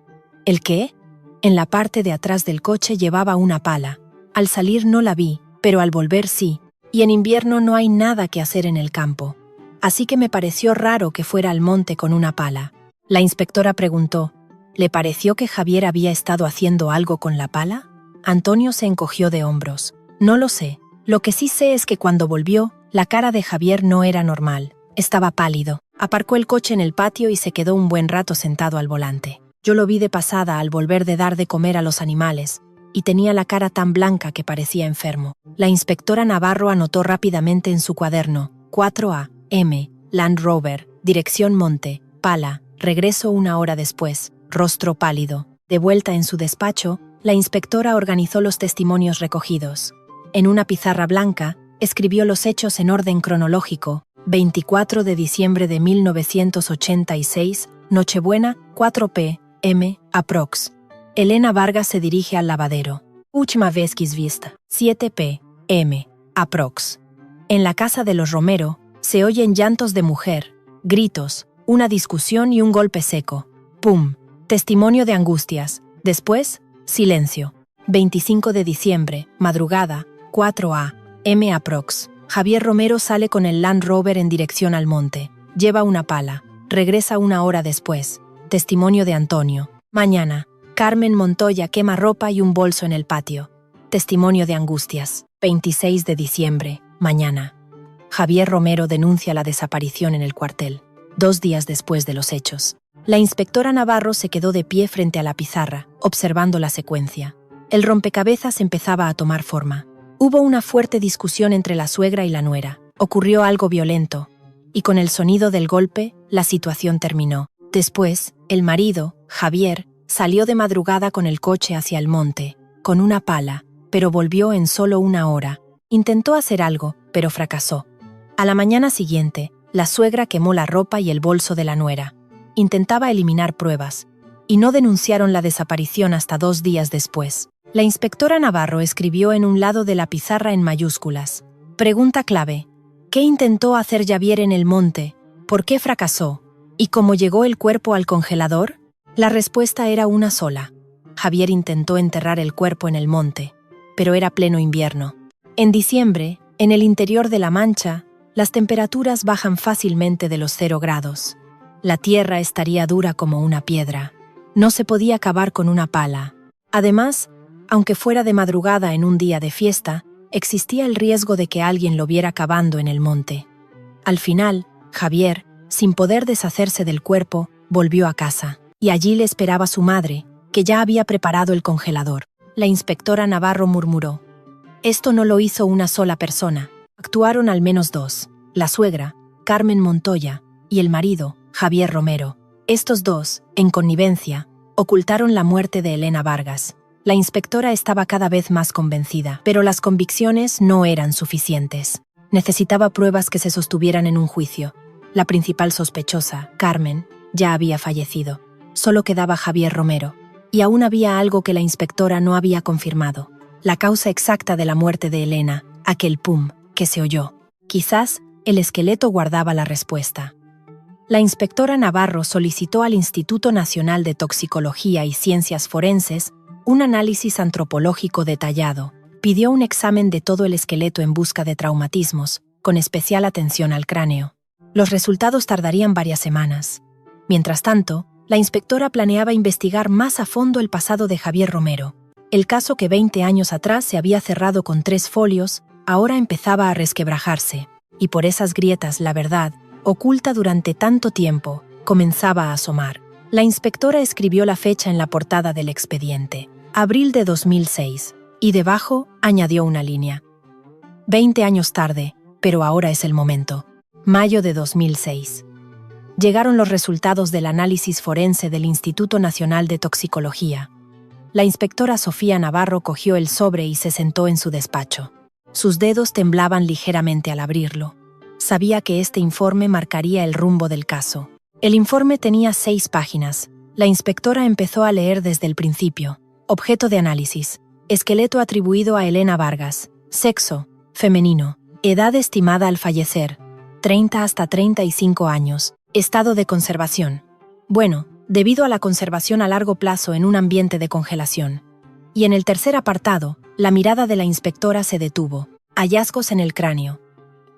¿El qué? En la parte de atrás del coche llevaba una pala. Al salir no la vi, pero al volver sí, y en invierno no hay nada que hacer en el campo. Así que me pareció raro que fuera al monte con una pala. La inspectora preguntó, ¿le pareció que Javier había estado haciendo algo con la pala? Antonio se encogió de hombros. No lo sé. Lo que sí sé es que cuando volvió, la cara de Javier no era normal. Estaba pálido. Aparcó el coche en el patio y se quedó un buen rato sentado al volante. Yo lo vi de pasada al volver de dar de comer a los animales, y tenía la cara tan blanca que parecía enfermo. La inspectora Navarro anotó rápidamente en su cuaderno: 4A, M, Land Rover, dirección Monte, Pala, regreso 1 hora después, rostro pálido. De vuelta en su despacho, la inspectora organizó los testimonios recogidos. En una pizarra blanca, escribió los hechos en orden cronológico: 24 de diciembre de 1986, Nochebuena, 4 p.m., aprox. Elena Vargas se dirige al lavadero. Última vez que vista, 7 p.m., aprox. En la casa de los Romero, se oyen llantos de mujer, gritos, una discusión y un golpe seco. ¡Pum! Testimonio de angustias. Después, silencio. 25 de diciembre, madrugada, 4 a.m. aprox. Javier Romero sale con el Land Rover en dirección al monte. Lleva una pala. Regresa 1 hora después. Testimonio de Antonio. Mañana. Carmen Montoya quema ropa y un bolso en el patio. Testimonio de angustias. 26 de diciembre. Mañana. Javier Romero denuncia la desaparición en el cuartel. 2 días después de los hechos. La inspectora Navarro se quedó de pie frente a la pizarra, observando la secuencia. El rompecabezas empezaba a tomar forma. Hubo una fuerte discusión entre la suegra y la nuera. Ocurrió algo violento. Y con el sonido del golpe, la situación terminó. Después, el marido, Javier, salió de madrugada con el coche hacia el monte, con una pala, pero volvió en solo 1 hora. Intentó hacer algo, pero fracasó. A la mañana siguiente, la suegra quemó la ropa y el bolso de la nuera. Intentaba eliminar pruebas, y no denunciaron la desaparición hasta 2 días después. La inspectora Navarro escribió en un lado de la pizarra en mayúsculas: pregunta clave. ¿Qué intentó hacer Javier en el monte? ¿Por qué fracasó? ¿Y cómo llegó el cuerpo al congelador? La respuesta era una sola. Javier intentó enterrar el cuerpo en el monte, pero era pleno invierno. En diciembre, en el interior de La Mancha, las temperaturas bajan fácilmente de los 0 grados. La tierra estaría dura como una piedra. No se podía cavar con una pala. Además, aunque fuera de madrugada en un día de fiesta, existía el riesgo de que alguien lo viera cavando en el monte. Al final, Javier, sin poder deshacerse del cuerpo, volvió a casa, y allí le esperaba su madre, que ya había preparado el congelador. La inspectora Navarro murmuró: esto no lo hizo una sola persona, actuaron al menos 2, la suegra, Carmen Montoya, y el marido, Javier Romero. Estos 2, en connivencia, ocultaron la muerte de Elena Vargas. La inspectora estaba cada vez más convencida, pero las convicciones no eran suficientes. Necesitaba pruebas que se sostuvieran en un juicio. La principal sospechosa, Carmen, ya había fallecido. Solo quedaba Javier Romero. Y aún había algo que la inspectora no había confirmado: la causa exacta de la muerte de Elena, aquel pum que se oyó. Quizás el esqueleto guardaba la respuesta. La inspectora Navarro solicitó al Instituto Nacional de Toxicología y Ciencias Forenses un análisis antropológico detallado. Pidió un examen de todo el esqueleto en busca de traumatismos, con especial atención al cráneo. Los resultados tardarían varias semanas. Mientras tanto, la inspectora planeaba investigar más a fondo el pasado de Javier Romero. El caso que 20 años atrás se había cerrado con 3 folios, ahora empezaba a resquebrajarse, y por esas grietas la verdad, oculta durante tanto tiempo, comenzaba a asomar. La inspectora escribió la fecha en la portada del expediente: abril de 2006, y debajo añadió una línea: 20 años tarde, pero ahora es el momento. Mayo de 2006. Llegaron los resultados del análisis forense del Instituto Nacional de Toxicología. La inspectora Sofía Navarro cogió el sobre y se sentó en su despacho. Sus dedos temblaban ligeramente al abrirlo. Sabía que este informe marcaría el rumbo del caso. El informe tenía 6 páginas. La inspectora empezó a leer desde el principio. Objeto de análisis: esqueleto atribuido a Elena Vargas. Sexo: femenino. Edad estimada al fallecer: 30 hasta 35 años. Estado de conservación: bueno, debido a la conservación a largo plazo en un ambiente de congelación. Y en el tercer apartado, la mirada de la inspectora se detuvo. Hallazgos en el cráneo.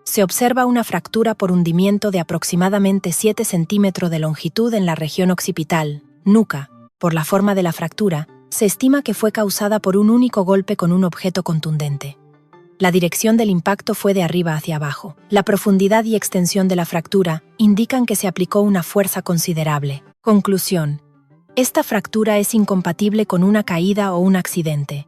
Se observa una fractura por hundimiento de aproximadamente 7 centímetros de longitud en la región occipital, nuca. Por la forma de la fractura, se estima que fue causada por un único golpe con un objeto contundente. La dirección del impacto fue de arriba hacia abajo. La profundidad y extensión de la fractura indican que se aplicó una fuerza considerable. Conclusión. Esta fractura es incompatible con una caída o un accidente.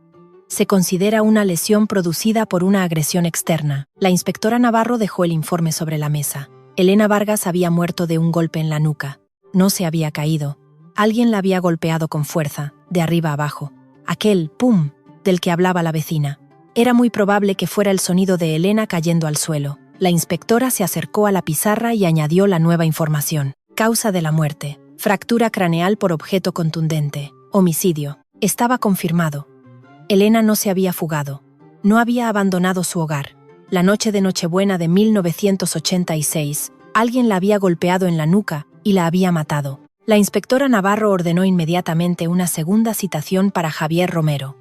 Se considera una lesión producida por una agresión externa. La inspectora Navarro dejó el informe sobre la mesa. Elena Vargas había muerto de un golpe en la nuca. No se había caído. Alguien la había golpeado con fuerza, de arriba a abajo. Aquel «pum» del que hablaba la vecina. Era muy probable que fuera el sonido de Elena cayendo al suelo. La inspectora se acercó a la pizarra y añadió la nueva información. Causa de la muerte. Fractura craneal por objeto contundente. Homicidio. Estaba confirmado. Elena no se había fugado. No había abandonado su hogar. La noche de Nochebuena de 1986, alguien la había golpeado en la nuca y la había matado. La inspectora Navarro ordenó inmediatamente una segunda citación para Javier Romero.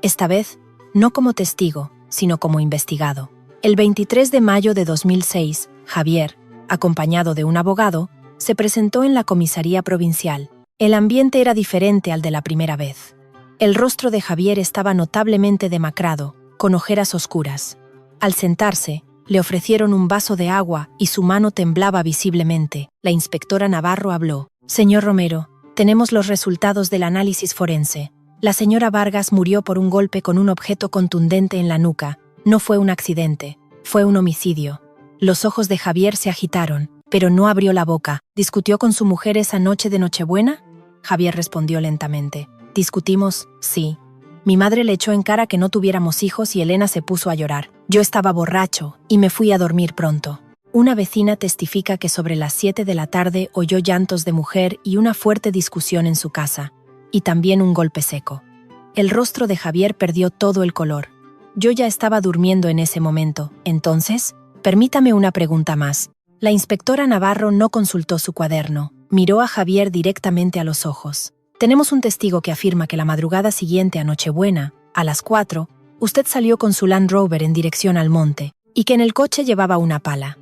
Esta vez, no como testigo, sino como investigado. El 23 de mayo de 2006, Javier, acompañado de un abogado, se presentó en la comisaría provincial. El ambiente era diferente al de la primera vez. El rostro de Javier estaba notablemente demacrado, con ojeras oscuras. Al sentarse, le ofrecieron un vaso de agua y su mano temblaba visiblemente. La inspectora Navarro habló. Señor Romero, tenemos los resultados del análisis forense. La señora Vargas murió por un golpe con un objeto contundente en la nuca. No fue un accidente, fue un homicidio. Los ojos de Javier se agitaron, pero no abrió la boca. ¿Discutió con su mujer esa noche de Nochebuena? Javier respondió lentamente. Discutimos, sí. Mi madre le echó en cara que no tuviéramos hijos y Elena se puso a llorar. Yo estaba borracho y me fui a dormir pronto. Una vecina testifica que sobre las 7 de la tarde oyó llantos de mujer y una fuerte discusión en su casa, y también un golpe seco. El rostro de Javier perdió todo el color. Yo ya estaba durmiendo en ese momento. Entonces, permítame una pregunta más. La inspectora Navarro no consultó su cuaderno. Miró a Javier directamente a los ojos. Tenemos un testigo que afirma que la madrugada siguiente a Nochebuena, a las 4, usted salió con su Land Rover en dirección al monte, y que en el coche llevaba una pala.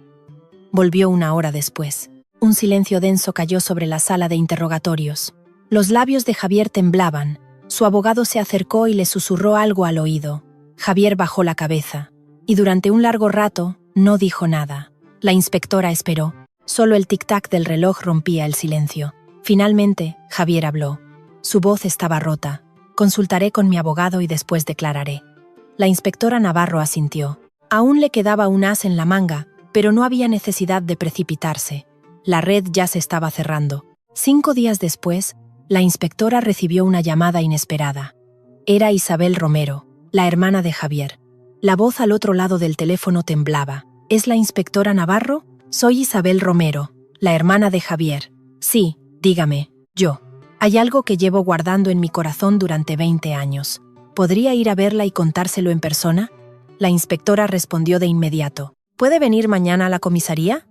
Volvió una hora después. Un silencio denso cayó sobre la sala de interrogatorios. Los labios de Javier temblaban. Su abogado se acercó y le susurró algo al oído. Javier bajó la cabeza, y durante un largo rato no dijo nada. La inspectora esperó. Solo el tic-tac del reloj rompía el silencio. Finalmente, Javier habló. Su voz estaba rota. Consultaré con mi abogado y después declararé. La inspectora Navarro asintió. Aún le quedaba un as en la manga, pero no había necesidad de precipitarse. La red ya se estaba cerrando. 5 días después, la inspectora recibió una llamada inesperada. Era Isabel Romero, la hermana de Javier. La voz al otro lado del teléfono temblaba. ¿Es la inspectora Navarro? Soy Isabel Romero, la hermana de Javier. Sí, dígame, yo. Hay algo que llevo guardando en mi corazón durante 20 años. ¿Podría ir a verla y contárselo en persona? La inspectora respondió de inmediato. ¿Puede venir mañana a la comisaría?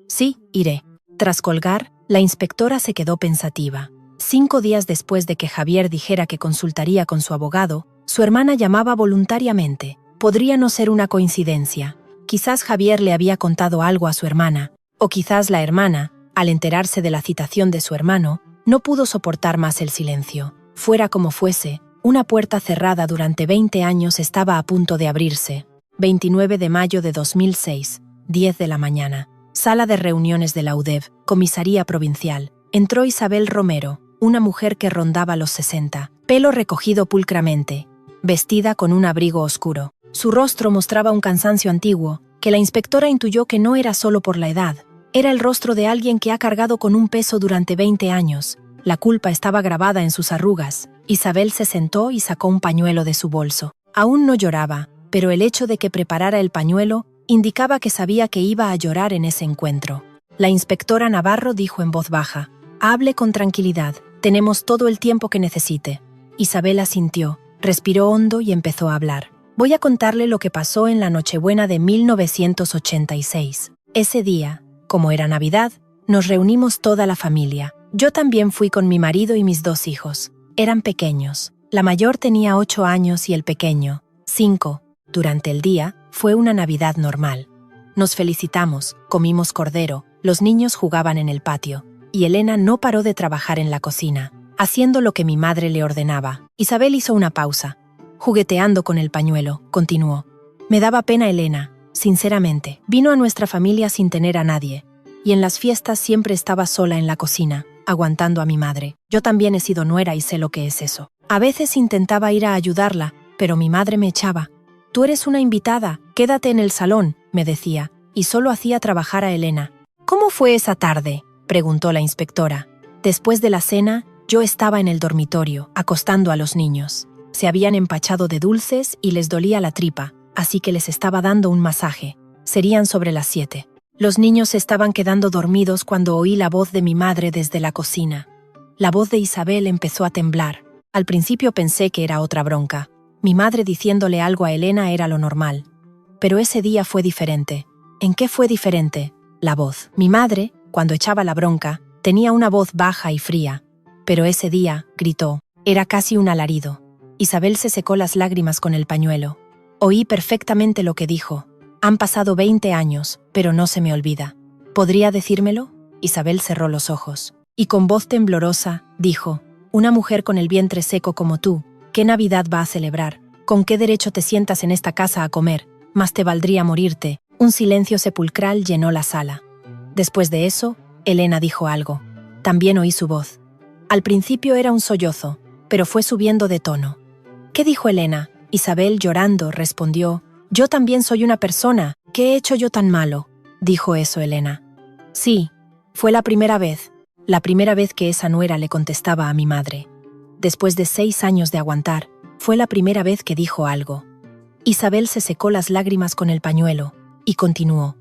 Sí, iré. Tras colgar, la inspectora se quedó pensativa. 5 días después de que Javier dijera que consultaría con su abogado, su hermana llamaba voluntariamente. Podría no ser una coincidencia. Quizás Javier le había contado algo a su hermana, o quizás la hermana, al enterarse de la citación de su hermano, no pudo soportar más el silencio. Fuera como fuese, una puerta cerrada durante 20 años estaba a punto de abrirse. 29 de mayo de 2006, 10 de la mañana. Sala de reuniones de la UDEV, comisaría provincial. Entró Isabel Romero, una mujer que rondaba los 60, pelo recogido pulcramente, vestida con un abrigo oscuro. Su rostro mostraba un cansancio antiguo, que la inspectora intuyó que no era solo por la edad. Era el rostro de alguien que ha cargado con un peso durante 20 años. La culpa estaba grabada en sus arrugas. Isabel se sentó y sacó un pañuelo de su bolso. Aún no lloraba, pero el hecho de que preparara el pañuelo indicaba que sabía que iba a llorar en ese encuentro. La inspectora Navarro dijo en voz baja: «Hable con tranquilidad, tenemos todo el tiempo que necesite». Isabel asintió, respiró hondo y empezó a hablar. «Voy a contarle lo que pasó en la Nochebuena de 1986. Ese día, como era Navidad, nos reunimos toda la familia. Yo también fui con mi marido y mis 2 hijos. Eran pequeños. La mayor tenía 8 años y el pequeño, 5. Durante el día, fue una Navidad normal. Nos felicitamos, comimos cordero, los niños jugaban en el patio, y Elena no paró de trabajar en la cocina, haciendo lo que mi madre le ordenaba. Isabel hizo una pausa. Jugueteando con el pañuelo, continuó. Me daba pena Elena, sinceramente. Vino a nuestra familia sin tener a nadie, y en las fiestas siempre estaba sola en la cocina, aguantando a mi madre. Yo también he sido nuera y sé lo que es eso. A veces intentaba ir a ayudarla, pero mi madre me echaba. Tú eres una invitada, quédate en el salón, me decía, y solo hacía trabajar a Elena. ¿Cómo fue esa tarde?, preguntó la inspectora. Después de la cena, yo estaba en el dormitorio, acostando a los niños. Se habían empachado de dulces y les dolía la tripa, así que les estaba dando un masaje. Serían sobre las 7. Los niños se estaban quedando dormidos cuando oí la voz de mi madre desde la cocina. La voz de Isabel empezó a temblar. Al principio pensé que era otra bronca. Mi madre diciéndole algo a Elena era lo normal. Pero ese día fue diferente. ¿En qué fue diferente? La voz. Mi madre, cuando echaba la bronca, tenía una voz baja y fría. Pero ese día, gritó. Era casi un alarido. Isabel se secó las lágrimas con el pañuelo. Oí perfectamente lo que dijo. Han pasado 20 años, pero no se me olvida. ¿Podría decírmelo? Isabel cerró los ojos. Y con voz temblorosa, dijo, una mujer con el vientre seco como tú, ¿qué Navidad va a celebrar? ¿Con qué derecho te sientas en esta casa a comer? Más te valdría morirte. Un silencio sepulcral llenó la sala. Después de eso, Elena dijo algo. También oí su voz. Al principio era un sollozo, pero fue subiendo de tono. ¿Qué dijo Elena? Isabel, llorando, respondió, yo también soy una persona. ¿Qué he hecho yo tan malo? Dijo eso Elena. Sí, fue la primera vez que esa nuera le contestaba a mi madre. Después de 6 años de aguantar, fue la primera vez que dijo algo. Isabel se secó las lágrimas con el pañuelo y continuó.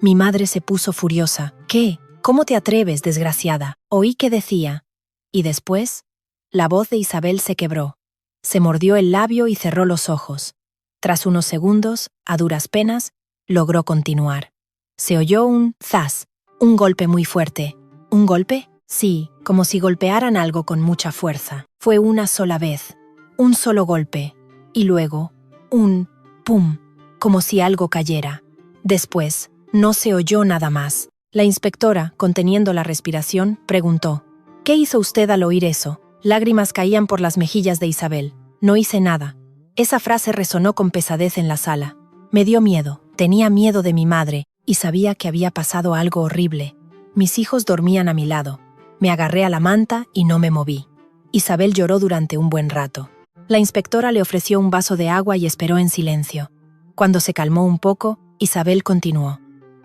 Mi madre se puso furiosa. ¿Qué? ¿Cómo te atreves, desgraciada? Oí que decía. Y después, la voz de Isabel se quebró. Se mordió el labio y cerró los ojos. Tras unos segundos, a duras penas, logró continuar. Se oyó un zas, un golpe muy fuerte. ¿Un golpe? Sí, como si golpearan algo con mucha fuerza. Fue una sola vez, un solo golpe, y luego, un pum, como si algo cayera. Después, no se oyó nada más. La inspectora, conteniendo la respiración, preguntó, ¿qué hizo usted al oír eso? Lágrimas caían por las mejillas de Isabel. No hice nada. Esa frase resonó con pesadez en la sala. Me dio miedo, tenía miedo de mi madre, y sabía que había pasado algo horrible. Mis hijos dormían a mi lado. Me agarré a la manta y no me moví. Isabel lloró durante un buen rato. La inspectora le ofreció un vaso de agua y esperó en silencio. Cuando se calmó un poco, Isabel continuó.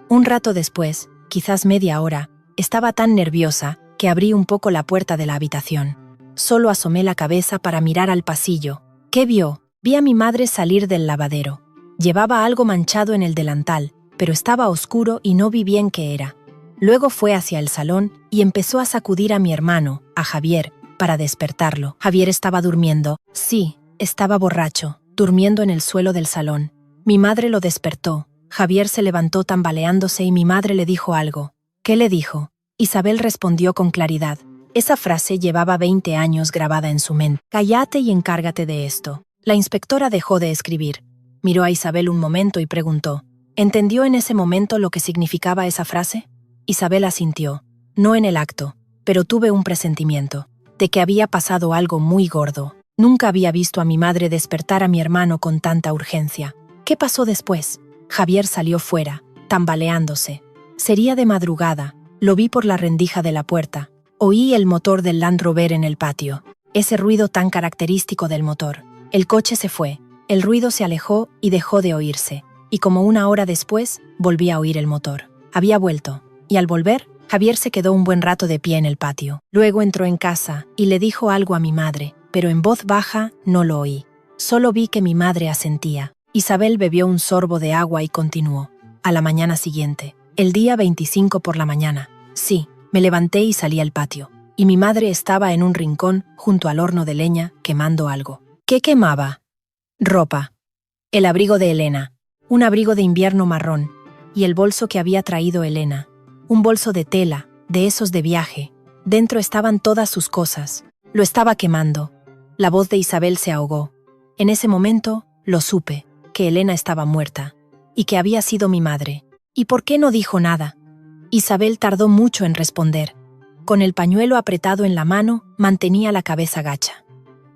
Un rato después, quizás media hora, estaba tan nerviosa que abrí un poco la puerta de la habitación. Solo asomé la cabeza para mirar al pasillo. ¿Qué vio? Vi a mi madre salir del lavadero. Llevaba algo manchado en el delantal, pero estaba oscuro y no vi bien qué era. Luego fue hacia el salón y empezó a sacudir a mi hermano, a Javier, para despertarlo. Javier estaba durmiendo. Sí, estaba borracho, durmiendo en el suelo del salón. Mi madre lo despertó. Javier se levantó tambaleándose y mi madre le dijo algo. ¿Qué le dijo? Isabel respondió con claridad. Esa frase llevaba 20 años grabada en su mente. Cállate y encárgate de esto. La inspectora dejó de escribir. Miró a Isabel un momento y preguntó. ¿Entendió en ese momento lo que significaba esa frase? Isabel asintió. No en el acto, pero tuve un presentimiento de que había pasado algo muy gordo. Nunca había visto a mi madre despertar a mi hermano con tanta urgencia. ¿Qué pasó después? Javier salió fuera, tambaleándose. Sería de madrugada. Lo vi por la rendija de la puerta. Oí el motor del Land Rover en el patio. Ese ruido tan característico del motor. El coche se fue. El ruido se alejó y dejó de oírse. Y como una hora después, volví a oír el motor. Había vuelto. Y al volver, Javier se quedó un buen rato de pie en el patio. Luego entró en casa y le dijo algo a mi madre, pero en voz baja no lo oí. Solo vi que mi madre asentía. Isabel bebió un sorbo de agua y continuó. A la mañana siguiente, el día 25 por la mañana. Sí, me levanté y salí al patio. Y mi madre estaba en un rincón junto al horno de leña quemando algo. ¿Qué quemaba? Ropa. El abrigo de Elena. Un abrigo de invierno marrón. Y el bolso que había traído Elena. Un bolso de tela, de esos de viaje. Dentro estaban todas sus cosas. Lo estaba quemando. La voz de Isabel se ahogó. En ese momento, lo supe, que Elena estaba muerta. Y que había sido mi madre. ¿Y por qué no dijo nada? Isabel tardó mucho en responder. Con el pañuelo apretado en la mano, mantenía la cabeza gacha.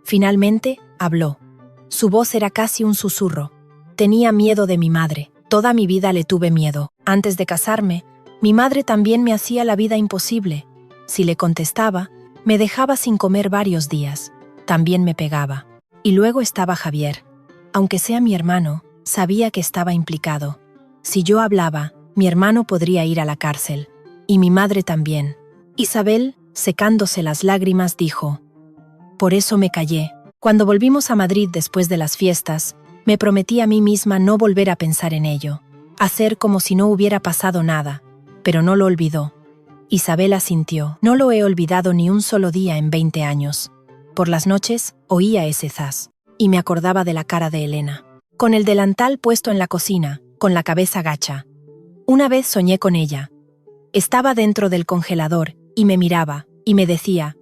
Finalmente, habló. Su voz era casi un susurro. Tenía miedo de mi madre. Toda mi vida le tuve miedo. Antes de casarme, mi madre también me hacía la vida imposible. Si le contestaba, me dejaba sin comer varios días. También me pegaba. Y luego estaba Javier. Aunque sea mi hermano, sabía que estaba implicado. Si yo hablaba, mi hermano podría ir a la cárcel. Y mi madre también. Isabel, secándose las lágrimas, dijo: «Por eso me callé. Cuando volvimos a Madrid después de las fiestas, me prometí a mí misma no volver a pensar en ello, hacer como si no hubiera pasado nada, pero no lo olvidó». Isabel asintió. «No lo he olvidado ni un solo día en 20 años. Por las noches oía ese zas, y me acordaba de la cara de Elena, con el delantal puesto en la cocina, con la cabeza gacha. Una vez soñé con ella. Estaba dentro del congelador, y me miraba, y me decía: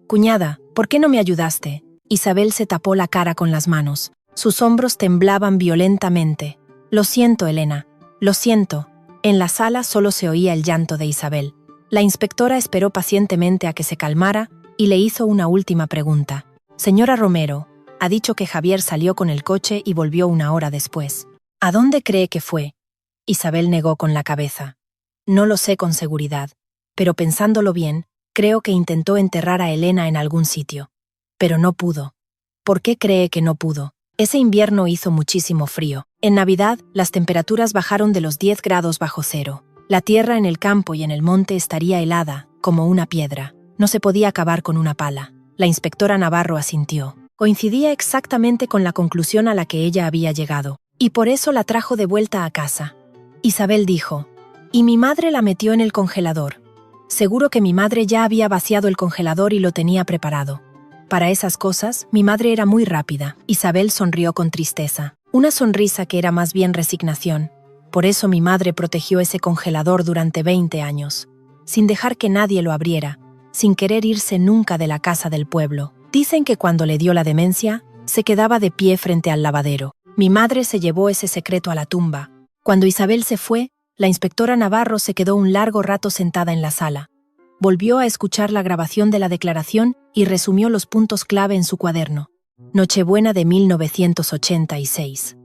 «Cuñada, ¿por qué no me ayudaste?». Isabel se tapó la cara con las manos. Sus hombros temblaban violentamente. «Lo siento, Elena, lo siento». En la sala solo se oía el llanto de Isabel. La inspectora esperó pacientemente a que se calmara y le hizo una última pregunta. «Señora Romero, ha dicho que Javier salió con el coche y volvió una hora después. ¿A dónde cree que fue?». Isabel negó con la cabeza. «No lo sé con seguridad, pero pensándolo bien, creo que intentó enterrar a Elena en algún sitio. Pero no pudo». «¿Por qué cree que no pudo?». Ese invierno hizo muchísimo frío. En Navidad, las temperaturas bajaron de los 10 grados bajo cero. La tierra en el campo y en el monte estaría helada, como una piedra. No se podía cavar con una pala. La inspectora Navarro asintió. Coincidía exactamente con la conclusión a la que ella había llegado, y por eso la trajo de vuelta a casa. Isabel dijo: «Y mi madre la metió en el congelador. Seguro que mi madre ya había vaciado el congelador y lo tenía preparado. Para esas cosas, mi madre era muy rápida». Isabel sonrió con tristeza, una sonrisa que era más bien resignación. «Por eso mi madre protegió ese congelador durante 20 años, sin dejar que nadie lo abriera, sin querer irse nunca de la casa del pueblo. Dicen que cuando le dio la demencia, se quedaba de pie frente al lavadero. Mi madre se llevó ese secreto a la tumba». Cuando Isabel se fue, la inspectora Navarro se quedó un largo rato sentada en la sala. Volvió a escuchar la grabación de la declaración y resumió los puntos clave en su cuaderno. Nochebuena de 1986.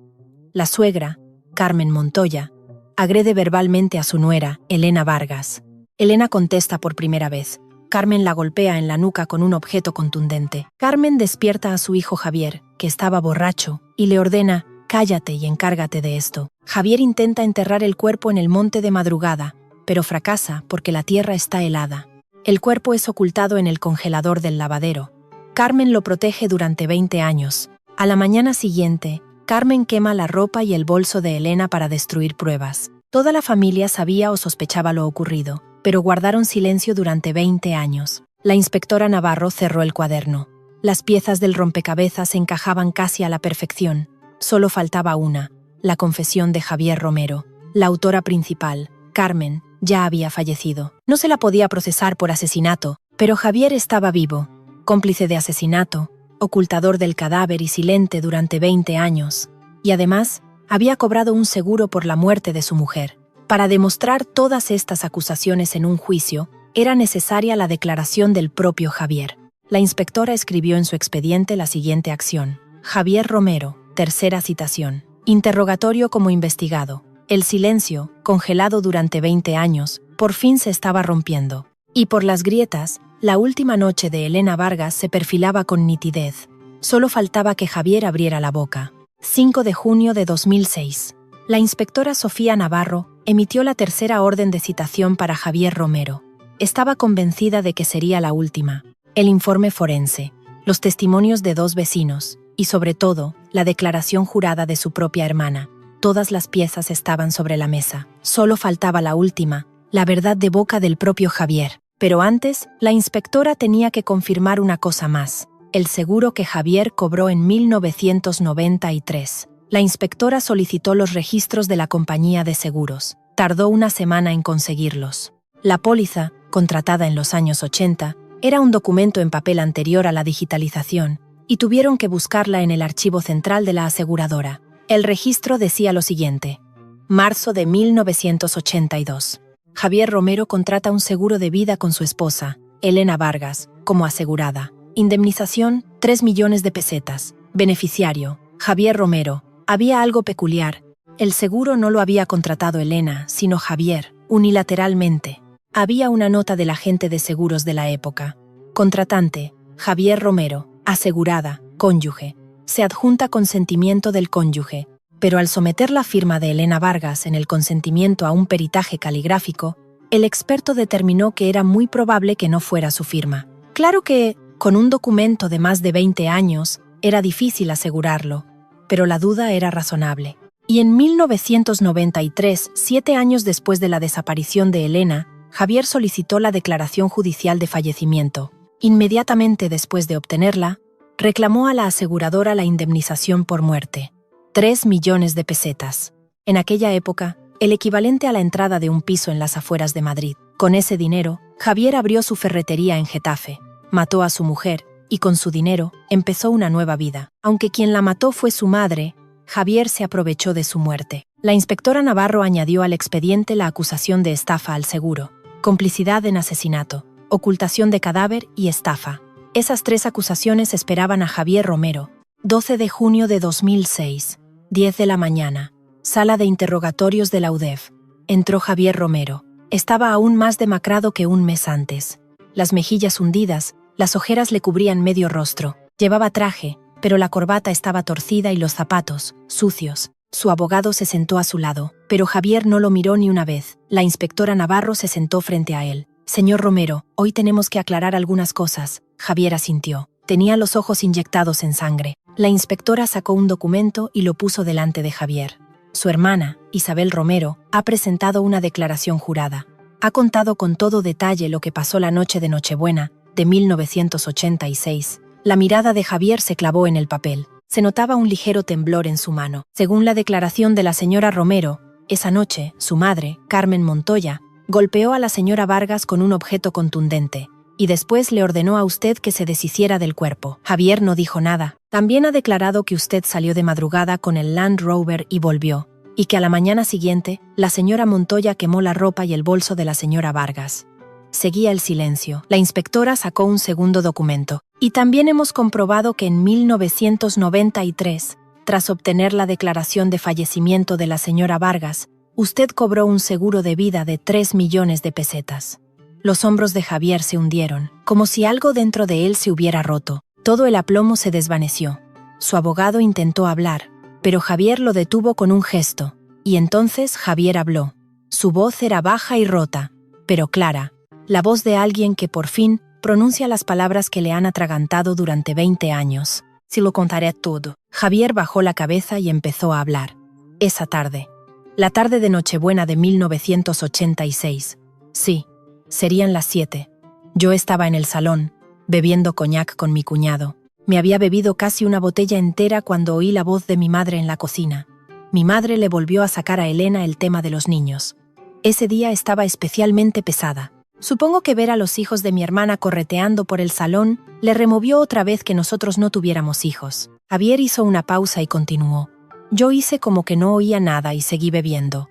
La suegra, Carmen Montoya, agrede verbalmente a su nuera, Elena Vargas. Elena contesta por primera vez. Carmen la golpea en la nuca con un objeto contundente. Carmen despierta a su hijo Javier, que estaba borracho, y le ordena: «Cállate y encárgate de esto». Javier intenta enterrar el cuerpo en el monte de madrugada, pero fracasa porque la tierra está helada. El cuerpo es ocultado en el congelador del lavadero. Carmen lo protege durante 20 años. A la mañana siguiente, Carmen quema la ropa y el bolso de Elena para destruir pruebas. Toda la familia sabía o sospechaba lo ocurrido, pero guardaron silencio durante 20 años. La inspectora Navarro cerró el cuaderno. Las piezas del rompecabezas encajaban casi a la perfección. Solo faltaba una: la confesión de Javier Romero. La autora principal, Carmen, ya había fallecido. No se la podía procesar por asesinato, pero Javier estaba vivo, cómplice de asesinato, ocultador del cadáver y silente durante 20 años. Y además, había cobrado un seguro por la muerte de su mujer. Para demostrar todas estas acusaciones en un juicio, era necesaria la declaración del propio Javier. La inspectora escribió en su expediente la siguiente acción: Javier Romero, tercera citación. Interrogatorio como investigado. El silencio, congelado durante 20 años, por fin se estaba rompiendo. Y por las grietas, la última noche de Elena Vargas se perfilaba con nitidez. Solo faltaba que Javier abriera la boca. 5 de junio de 2006. La inspectora Sofía Navarro emitió la tercera orden de citación para Javier Romero. Estaba convencida de que sería la última. El informe forense, los testimonios de 2 vecinos y, sobre todo, la declaración jurada de su propia hermana. Todas las piezas estaban sobre la mesa. Solo faltaba la última, la verdad de boca del propio Javier. Pero antes, la inspectora tenía que confirmar una cosa más: el seguro que Javier cobró en 1993. La inspectora solicitó los registros de la compañía de seguros. Tardó una semana en conseguirlos. La póliza, contratada en los años 80, era un documento en papel anterior a la digitalización, y tuvieron que buscarla en el archivo central de la aseguradora. El registro decía lo siguiente: marzo de 1982. Javier Romero contrata un seguro de vida con su esposa, Elena Vargas, como asegurada. Indemnización, 3 millones de pesetas. Beneficiario, Javier Romero. Había algo peculiar. El seguro no lo había contratado Elena, sino Javier, unilateralmente. Había una nota del agente de seguros de la época. Contratante, Javier Romero. Asegurada, cónyuge. Se adjunta consentimiento del cónyuge, pero al someter la firma de Elena Vargas en el consentimiento a un peritaje caligráfico, el experto determinó que era muy probable que no fuera su firma. Claro que, con un documento de más de 20 años, era difícil asegurarlo, pero la duda era razonable. Y en 1993, 7 años después de la desaparición de Elena, Javier solicitó la declaración judicial de fallecimiento. Inmediatamente después de obtenerla, reclamó a la aseguradora la indemnización por muerte. 3 millones de pesetas. En aquella época, el equivalente a la entrada de un piso en las afueras de Madrid. Con ese dinero, Javier abrió su ferretería en Getafe, mató a su mujer y con su dinero empezó una nueva vida. Aunque quien la mató fue su madre, Javier se aprovechó de su muerte. La inspectora Navarro añadió al expediente la acusación de estafa al seguro, complicidad en asesinato, ocultación de cadáver y estafa. Esas 3 acusaciones esperaban a Javier Romero. 12 de junio de 2006, 10 de la mañana, sala de interrogatorios de la UDEF. Entró Javier Romero. Estaba aún más demacrado que un mes antes. Las mejillas hundidas, las ojeras le cubrían medio rostro. Llevaba traje, pero la corbata estaba torcida y los zapatos, sucios. Su abogado se sentó a su lado, pero Javier no lo miró ni una vez. La inspectora Navarro se sentó frente a él. Señor Romero, hoy tenemos que aclarar algunas cosas. Javier asintió. Tenía los ojos inyectados en sangre. La inspectora sacó un documento y lo puso delante de Javier. Su hermana, Isabel Romero, ha presentado una declaración jurada. Ha contado con todo detalle lo que pasó la noche de Nochebuena, de 1986. La mirada de Javier se clavó en el papel. Se notaba un ligero temblor en su mano. Según la declaración de la señora Romero, esa noche, su madre, Carmen Montoya, golpeó a la señora Vargas con un objeto contundente, y después le ordenó a usted que se deshiciera del cuerpo. Javier no dijo nada. También ha declarado que usted salió de madrugada con el Land Rover y volvió, y que a la mañana siguiente, la señora Montoya quemó la ropa y el bolso de la señora Vargas. Seguía el silencio. La inspectora sacó un segundo documento. Y también hemos comprobado que en 1993, tras obtener la declaración de fallecimiento de la señora Vargas, usted cobró un seguro de vida de 3 millones de pesetas. Los hombros de Javier se hundieron, como si algo dentro de él se hubiera roto. Todo el aplomo se desvaneció. Su abogado intentó hablar, pero Javier lo detuvo con un gesto. Y entonces Javier habló. Su voz era baja y rota, pero clara. La voz de alguien que por fin pronuncia las palabras que le han atragantado durante 20 años. Si lo contaré todo. Javier bajó la cabeza y empezó a hablar. Esa tarde. La tarde de Nochebuena de 1986. Sí. Serían las 7. Yo estaba en el salón, bebiendo coñac con mi cuñado. Me había bebido casi una botella entera cuando oí la voz de mi madre en la cocina. Mi madre le volvió a sacar a Elena el tema de los niños. Ese día estaba especialmente pesada. Supongo que ver a los hijos de mi hermana correteando por el salón le removió otra vez que nosotros no tuviéramos hijos. Javier hizo una pausa y continuó. Yo hice como que no oía nada y seguí bebiendo.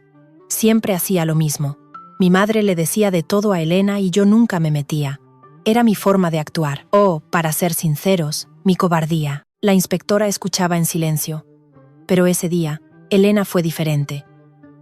Siempre hacía lo mismo. Mi madre le decía de todo a Elena y yo nunca me metía. Era mi forma de actuar. O, para ser sinceros, mi cobardía. La inspectora escuchaba en silencio. Pero ese día, Elena fue diferente.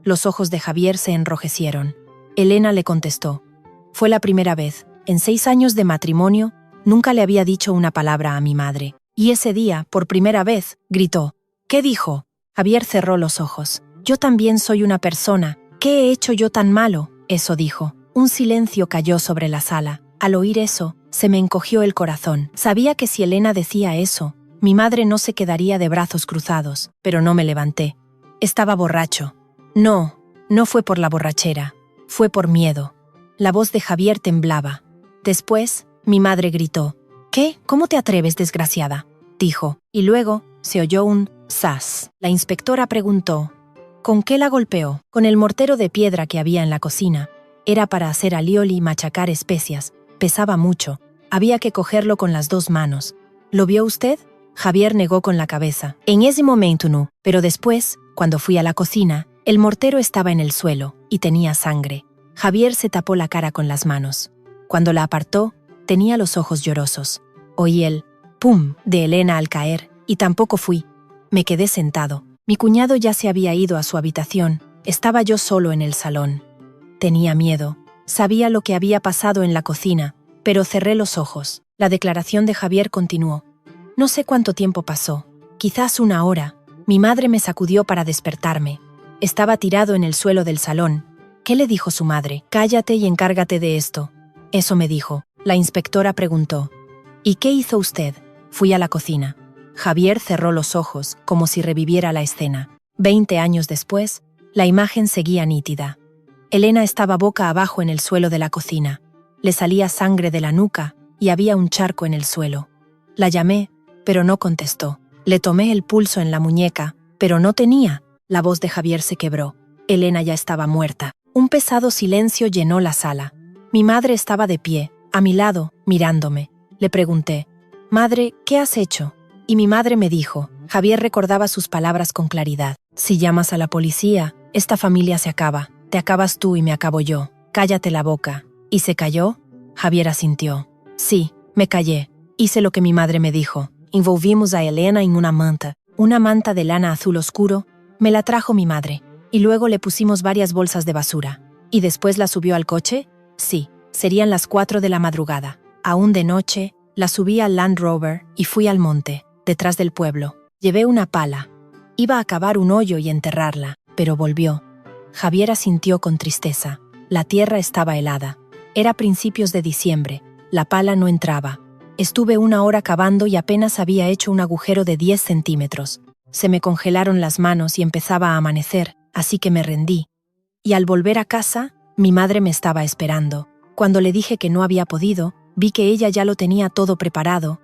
Los ojos de Javier se enrojecieron. Elena le contestó. Fue la primera vez, en 6 años de matrimonio, nunca le había dicho una palabra a mi madre. Y ese día, por primera vez, gritó. ¿Qué dijo? Javier cerró los ojos. Yo también soy una persona. ¿Qué he hecho yo tan malo? Eso dijo. Un silencio cayó sobre la sala. Al oír eso, se me encogió el corazón. Sabía que si Elena decía eso, mi madre no se quedaría de brazos cruzados, pero no me levanté. Estaba borracho. No, no fue por la borrachera. Fue por miedo. La voz de Javier temblaba. Después, mi madre gritó. ¿Qué? ¿Cómo te atreves, desgraciada? Dijo. Y luego, se oyó un zas. La inspectora preguntó. ¿Con qué la golpeó? Con el mortero de piedra que había en la cocina. Era para hacer alioli y machacar especias. Pesaba mucho. Había que cogerlo con las 2 manos. ¿Lo vio usted? Javier negó con la cabeza. En ese momento no, pero después, cuando fui a la cocina, el mortero estaba en el suelo y tenía sangre. Javier se tapó la cara con las manos. Cuando la apartó, tenía los ojos llorosos. Oí el «pum» de Elena al caer y tampoco fui. Me quedé sentado. Mi cuñado ya se había ido a su habitación, estaba yo solo en el salón. Tenía miedo, sabía lo que había pasado en la cocina, pero cerré los ojos. La declaración de Javier continuó. No sé cuánto tiempo pasó, quizás una hora. Mi madre me sacudió para despertarme. Estaba tirado en el suelo del salón. ¿Qué le dijo su madre? Cállate y encárgate de esto. Eso me dijo. La inspectora preguntó. ¿Y qué hizo usted? Fui a la cocina. Javier cerró los ojos, como si reviviera la escena. 20 años después, la imagen seguía nítida. Elena estaba boca abajo en el suelo de la cocina. Le salía sangre de la nuca y había un charco en el suelo. La llamé, pero no contestó. Le tomé el pulso en la muñeca, pero no tenía. La voz de Javier se quebró. Elena ya estaba muerta. Un pesado silencio llenó la sala. Mi madre estaba de pie, a mi lado, mirándome. Le pregunté, «Madre, ¿qué has hecho?» Y mi madre me dijo, Javier recordaba sus palabras con claridad. «Si llamas a la policía, esta familia se acaba. Te acabas tú y me acabo yo. Cállate la boca». ¿Y se calló? Javier asintió. Sí, me callé. Hice lo que mi madre me dijo. Envolvimos a Elena en una manta de lana azul oscuro. Me la trajo mi madre. Y luego le pusimos varias bolsas de basura. ¿Y después la subió al coche? Sí, serían las 4 de la madrugada. Aún de noche, la subí al Land Rover y fui al monte, detrás del pueblo. Llevé una pala. Iba a cavar un hoyo y enterrarla, pero volvió. Javier asintió con tristeza. La tierra estaba helada. Era principios de diciembre. La pala no entraba. Estuve 1 hora cavando y apenas había hecho un agujero de 10 centímetros. Se me congelaron las manos y empezaba a amanecer, así que me rendí. Y al volver a casa, mi madre me estaba esperando. Cuando le dije que no había podido, vi que ella ya lo tenía todo preparado.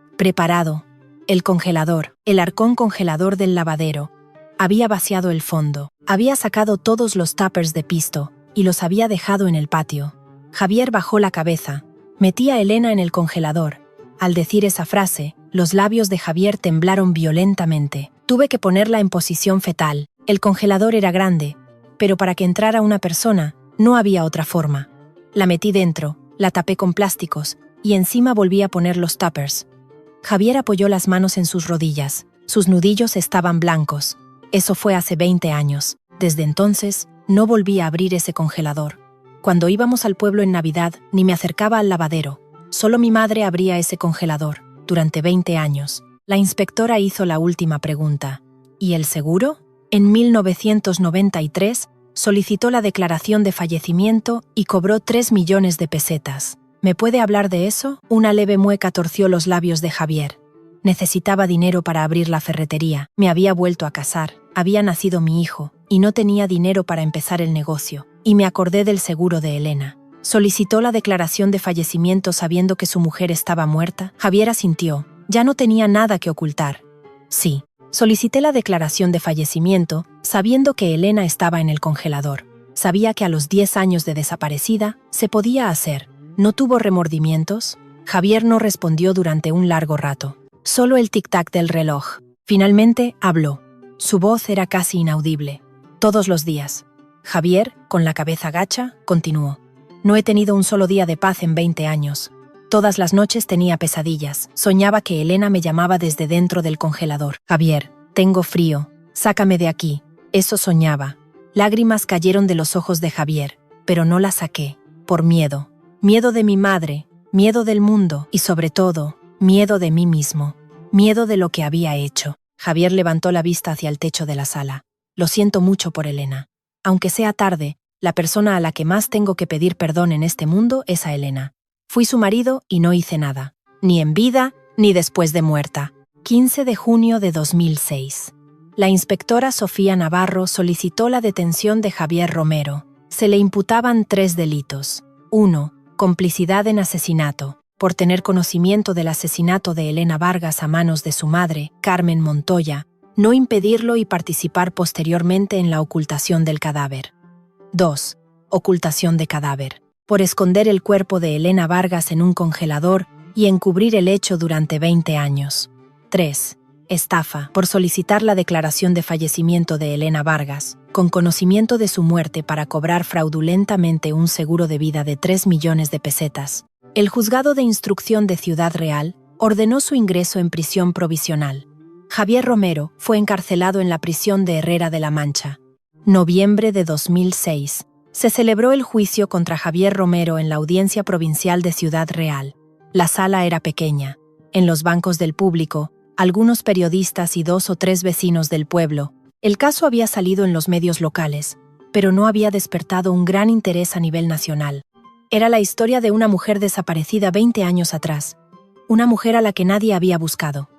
El congelador, el arcón congelador del lavadero. Había vaciado el fondo. Había sacado todos los tuppers de pisto y los había dejado en el patio. Javier bajó la cabeza. Metí a Elena en el congelador. Al decir esa frase, los labios de Javier temblaron violentamente. Tuve que ponerla en posición fetal. El congelador era grande, pero para que entrara una persona, no había otra forma. La metí dentro, la tapé con plásticos, y encima volví a poner los tuppers. Javier apoyó las manos en sus rodillas. Sus nudillos estaban blancos. Eso fue hace 20 años. Desde entonces, no volví a abrir ese congelador. Cuando íbamos al pueblo en Navidad, ni me acercaba al lavadero. Solo mi madre abría ese congelador, durante 20 años. La inspectora hizo la última pregunta. ¿Y el seguro? En 1993, solicitó la declaración de fallecimiento y cobró 3 millones de pesetas. ¿Me puede hablar de eso? Una leve mueca torció los labios de Javier. Necesitaba dinero para abrir la ferretería. Me había vuelto a casar. Había nacido mi hijo, y no tenía dinero para empezar el negocio. Y me acordé del seguro de Elena. Solicitó la declaración de fallecimiento sabiendo que su mujer estaba muerta. Javier asintió. Ya no tenía nada que ocultar. Sí, solicité la declaración de fallecimiento sabiendo que Elena estaba en el congelador. Sabía que a los 10 años de desaparecida se podía hacer. ¿No tuvo remordimientos? Javier no respondió durante un largo rato. Solo el tic-tac del reloj. Finalmente habló. Su voz era casi inaudible. Todos los días. Javier, con la cabeza gacha, continuó. No he tenido un solo día de paz en 20 años. Todas las noches tenía pesadillas. Soñaba que Elena me llamaba desde dentro del congelador. Javier, tengo frío. Sácame de aquí. Eso soñaba. Lágrimas cayeron de los ojos de Javier, pero no las saqué. Por miedo. Miedo de mi madre, miedo del mundo y sobre todo, miedo de mí mismo. Miedo de lo que había hecho. Javier levantó la vista hacia el techo de la sala. Lo siento mucho por Elena. Aunque sea tarde, la persona a la que más tengo que pedir perdón en este mundo es a Elena. Fui su marido y no hice nada, ni en vida ni después de muerta. 15 de junio de 2006. La inspectora Sofía Navarro solicitó la detención de Javier Romero. Se le imputaban 3 delitos. 1. Complicidad en asesinato, por tener conocimiento del asesinato de Elena Vargas a manos de su madre, Carmen Montoya, no impedirlo y participar posteriormente en la ocultación del cadáver. 2. Ocultación de cadáver, por esconder el cuerpo de Elena Vargas en un congelador y encubrir el hecho durante 20 años. 3. Estafa, por solicitar la declaración de fallecimiento de Elena Vargas, con conocimiento de su muerte para cobrar fraudulentamente un seguro de vida de 3 millones de pesetas. El juzgado de instrucción de Ciudad Real ordenó su ingreso en prisión provisional. Javier Romero fue encarcelado en la prisión de Herrera de la Mancha. Noviembre de 2006. Se celebró el juicio contra Javier Romero en la Audiencia Provincial de Ciudad Real. La sala era pequeña. En los bancos del público, algunos periodistas y 2 o 3 vecinos del pueblo. El caso había salido en los medios locales, pero no había despertado un gran interés a nivel nacional. Era la historia de una mujer desaparecida 20 años atrás, una mujer a la que nadie había buscado.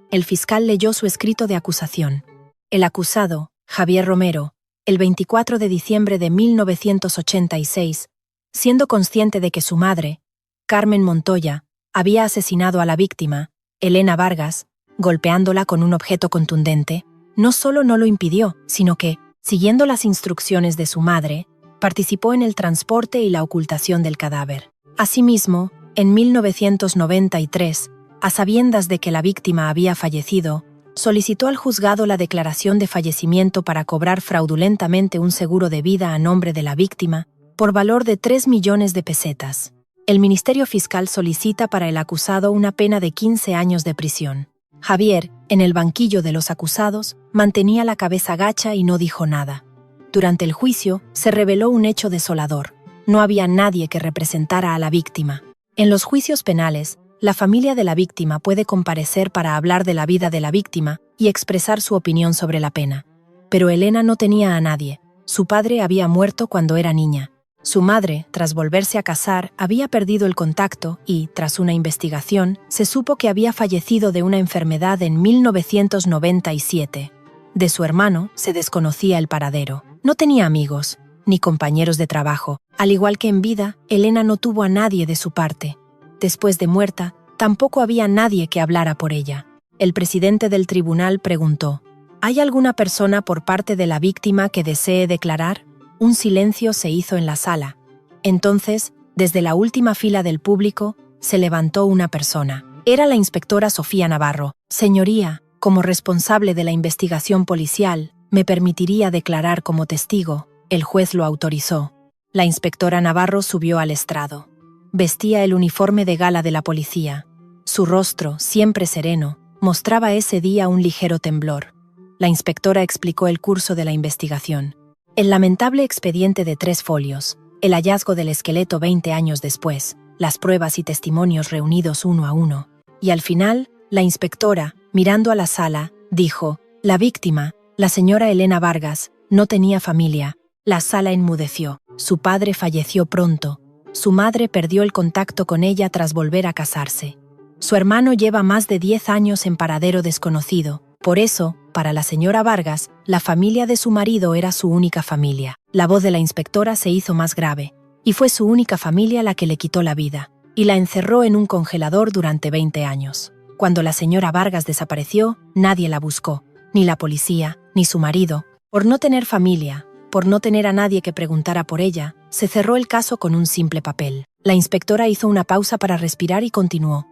El fiscal leyó su escrito de acusación. El acusado, Javier Romero, el 24 de diciembre de 1986, siendo consciente de que su madre, Carmen Montoya, había asesinado a la víctima, Elena Vargas, golpeándola con un objeto contundente, no solo no lo impidió, sino que, siguiendo las instrucciones de su madre, participó en el transporte y la ocultación del cadáver. Asimismo, en 1993, a sabiendas de que la víctima había fallecido, solicitó al juzgado la declaración de fallecimiento para cobrar fraudulentamente un seguro de vida a nombre de la víctima, por valor de 3 millones de pesetas. El Ministerio Fiscal solicita para el acusado una pena de 15 años de prisión. Javier, en el banquillo de los acusados, mantenía la cabeza gacha y no dijo nada. Durante el juicio, se reveló un hecho desolador. No había nadie que representara a la víctima. En los juicios penales, la familia de la víctima puede comparecer para hablar de la vida de la víctima y expresar su opinión sobre la pena. Pero Elena no tenía a nadie. Su padre había muerto cuando era niña. Su madre, tras volverse a casar, había perdido el contacto y, tras una investigación, se supo que había fallecido de una enfermedad en 1997. De su hermano se desconocía el paradero. No tenía amigos, ni compañeros de trabajo. Al igual que en vida, Elena no tuvo a nadie de su parte. Después de muerta, tampoco había nadie que hablara por ella. El presidente del tribunal preguntó: ¿hay alguna persona por parte de la víctima que desee declarar? Un silencio se hizo en la sala. Entonces, desde la última fila del público, se levantó una persona. Era la inspectora Sofía Navarro. Señoría, como responsable de la investigación policial, ¿me permitiría declarar como testigo? El juez lo autorizó. La inspectora Navarro subió al estrado. Vestía el uniforme de gala de la policía. Su rostro, siempre sereno, mostraba ese día un ligero temblor. La inspectora explicó el curso de la investigación. El lamentable expediente de 3 folios, el hallazgo del esqueleto 20 años después, las pruebas y testimonios reunidos uno a uno. Y al final, la inspectora, mirando a la sala, dijo: la víctima, la señora Elena Vargas, no tenía familia. La sala enmudeció. Su padre falleció pronto. Su madre perdió el contacto con ella tras volver a casarse. Su hermano lleva más de 10 años en paradero desconocido. Por eso, para la señora Vargas, la familia de su marido era su única familia. La voz de la inspectora se hizo más grave, y fue su única familia la que le quitó la vida, y la encerró en un congelador durante 20 años. Cuando la señora Vargas desapareció, nadie la buscó, ni la policía, ni su marido. Por no tener familia, por no tener a nadie que preguntara por ella, se cerró el caso con un simple papel. La inspectora hizo una pausa para respirar y continuó.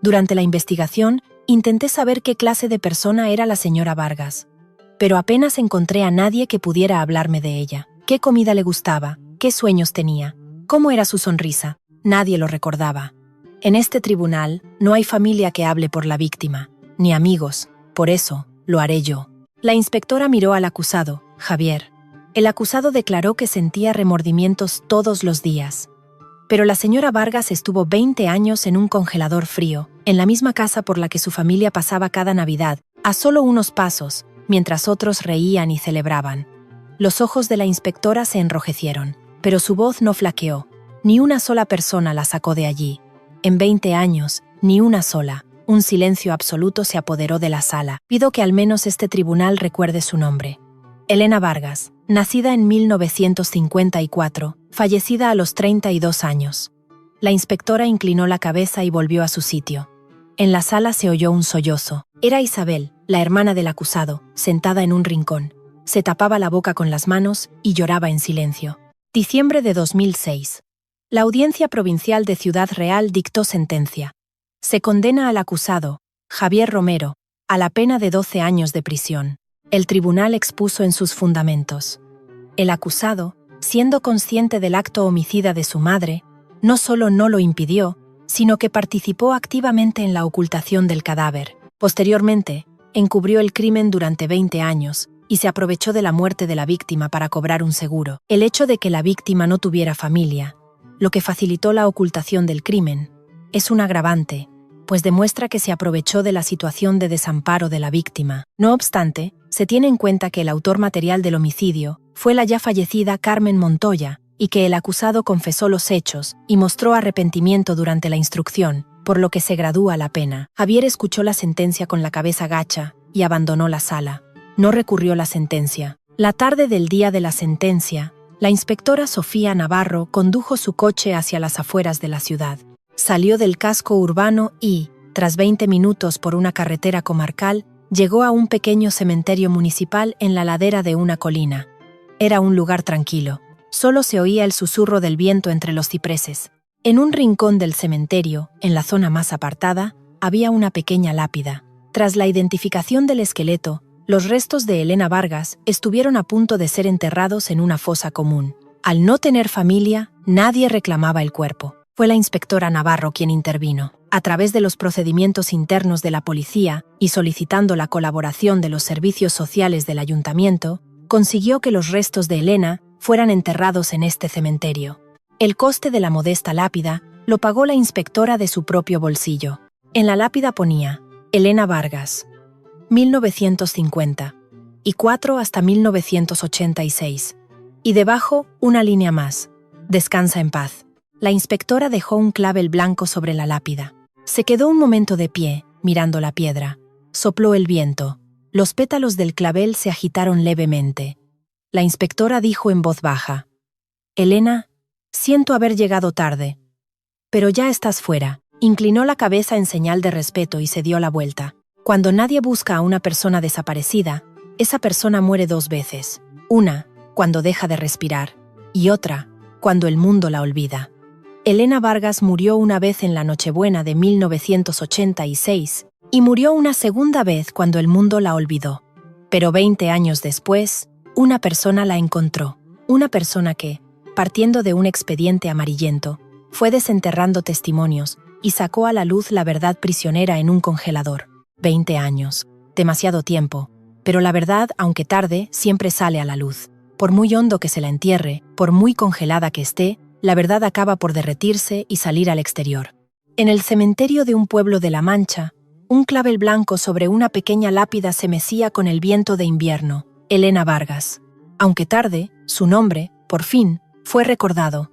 Durante la investigación, intenté saber qué clase de persona era la señora Vargas, pero apenas encontré a nadie que pudiera hablarme de ella. ¿Qué comida le gustaba? ¿Qué sueños tenía? ¿Cómo era su sonrisa? Nadie lo recordaba. En este tribunal no hay familia que hable por la víctima, ni amigos, por eso lo haré yo. La inspectora miró al acusado, Javier. El acusado declaró que sentía remordimientos todos los días. Pero la señora Vargas estuvo 20 años en un congelador frío, en la misma casa por la que su familia pasaba cada Navidad, a solo unos pasos, mientras otros reían y celebraban. Los ojos de la inspectora se enrojecieron, pero su voz no flaqueó. Ni una sola persona la sacó de allí. En 20 años, ni una sola. Un silencio absoluto se apoderó de la sala. Pido que al menos este tribunal recuerde su nombre. Elena Vargas, nacida en 1954, fallecida a los 32 años. La inspectora inclinó la cabeza y volvió a su sitio. En la sala se oyó un sollozo. Era Isabel, la hermana del acusado, sentada en un rincón. Se tapaba la boca con las manos y lloraba en silencio. Diciembre de 2006. La Audiencia Provincial de Ciudad Real dictó sentencia. Se condena al acusado, Javier Romero, a la pena de 12 años de prisión. El tribunal expuso en sus fundamentos. El acusado, siendo consciente del acto homicida de su madre, no solo no lo impidió, sino que participó activamente en la ocultación del cadáver. Posteriormente, encubrió el crimen durante 20 años y se aprovechó de la muerte de la víctima para cobrar un seguro. El hecho de que la víctima no tuviera familia, lo que facilitó la ocultación del crimen, es un agravante, pues demuestra que se aprovechó de la situación de desamparo de la víctima. No obstante, se tiene en cuenta que el autor material del homicidio fue la ya fallecida Carmen Montoya y que el acusado confesó los hechos y mostró arrepentimiento durante la instrucción, por lo que se gradúa la pena. Javier escuchó la sentencia con la cabeza gacha y abandonó la sala. No recurrió la sentencia. La tarde del día de la sentencia, la inspectora Sofía Navarro condujo su coche hacia las afueras de la ciudad. Salió del casco urbano y, tras 20 minutos por una carretera comarcal, llegó a un pequeño cementerio municipal en la ladera de una colina. Era un lugar tranquilo. Solo se oía el susurro del viento entre los cipreses. En un rincón del cementerio, en la zona más apartada, había una pequeña lápida. Tras la identificación del esqueleto, los restos de Elena Vargas estuvieron a punto de ser enterrados en una fosa común. Al no tener familia, nadie reclamaba el cuerpo. Fue la inspectora Navarro quien intervino. A través de los procedimientos internos de la policía y solicitando la colaboración de los servicios sociales del ayuntamiento, consiguió que los restos de Elena fueran enterrados en este cementerio. El coste de la modesta lápida lo pagó la inspectora de su propio bolsillo. En la lápida ponía Elena Vargas, 1950, y 4 hasta 1986. Y debajo, una línea más. Descansa en paz. La inspectora dejó un clavel blanco sobre la lápida. Se quedó un momento de pie, mirando la piedra. Sopló el viento. Los pétalos del clavel se agitaron levemente. La inspectora dijo en voz baja: «Elena, siento haber llegado tarde. Pero ya estás fuera». Inclinó la cabeza en señal de respeto y se dio la vuelta. Cuando nadie busca a una persona desaparecida, esa persona muere 2 veces. Una, cuando deja de respirar, y otra, cuando el mundo la olvida. Elena Vargas murió una vez en la Nochebuena de 1986 y murió una segunda vez cuando el mundo la olvidó. Pero 20 años después, una persona la encontró. Una persona que, partiendo de un expediente amarillento, fue desenterrando testimonios y sacó a la luz la verdad prisionera en un congelador. 20 años. Demasiado tiempo. Pero la verdad, aunque tarde, siempre sale a la luz. Por muy hondo que se la entierre, por muy congelada que esté, la verdad acaba por derretirse y salir al exterior. En el cementerio de un pueblo de La Mancha, un clavel blanco sobre una pequeña lápida se mecía con el viento de invierno. Elena Vargas. Aunque tarde, su nombre, por fin, fue recordado.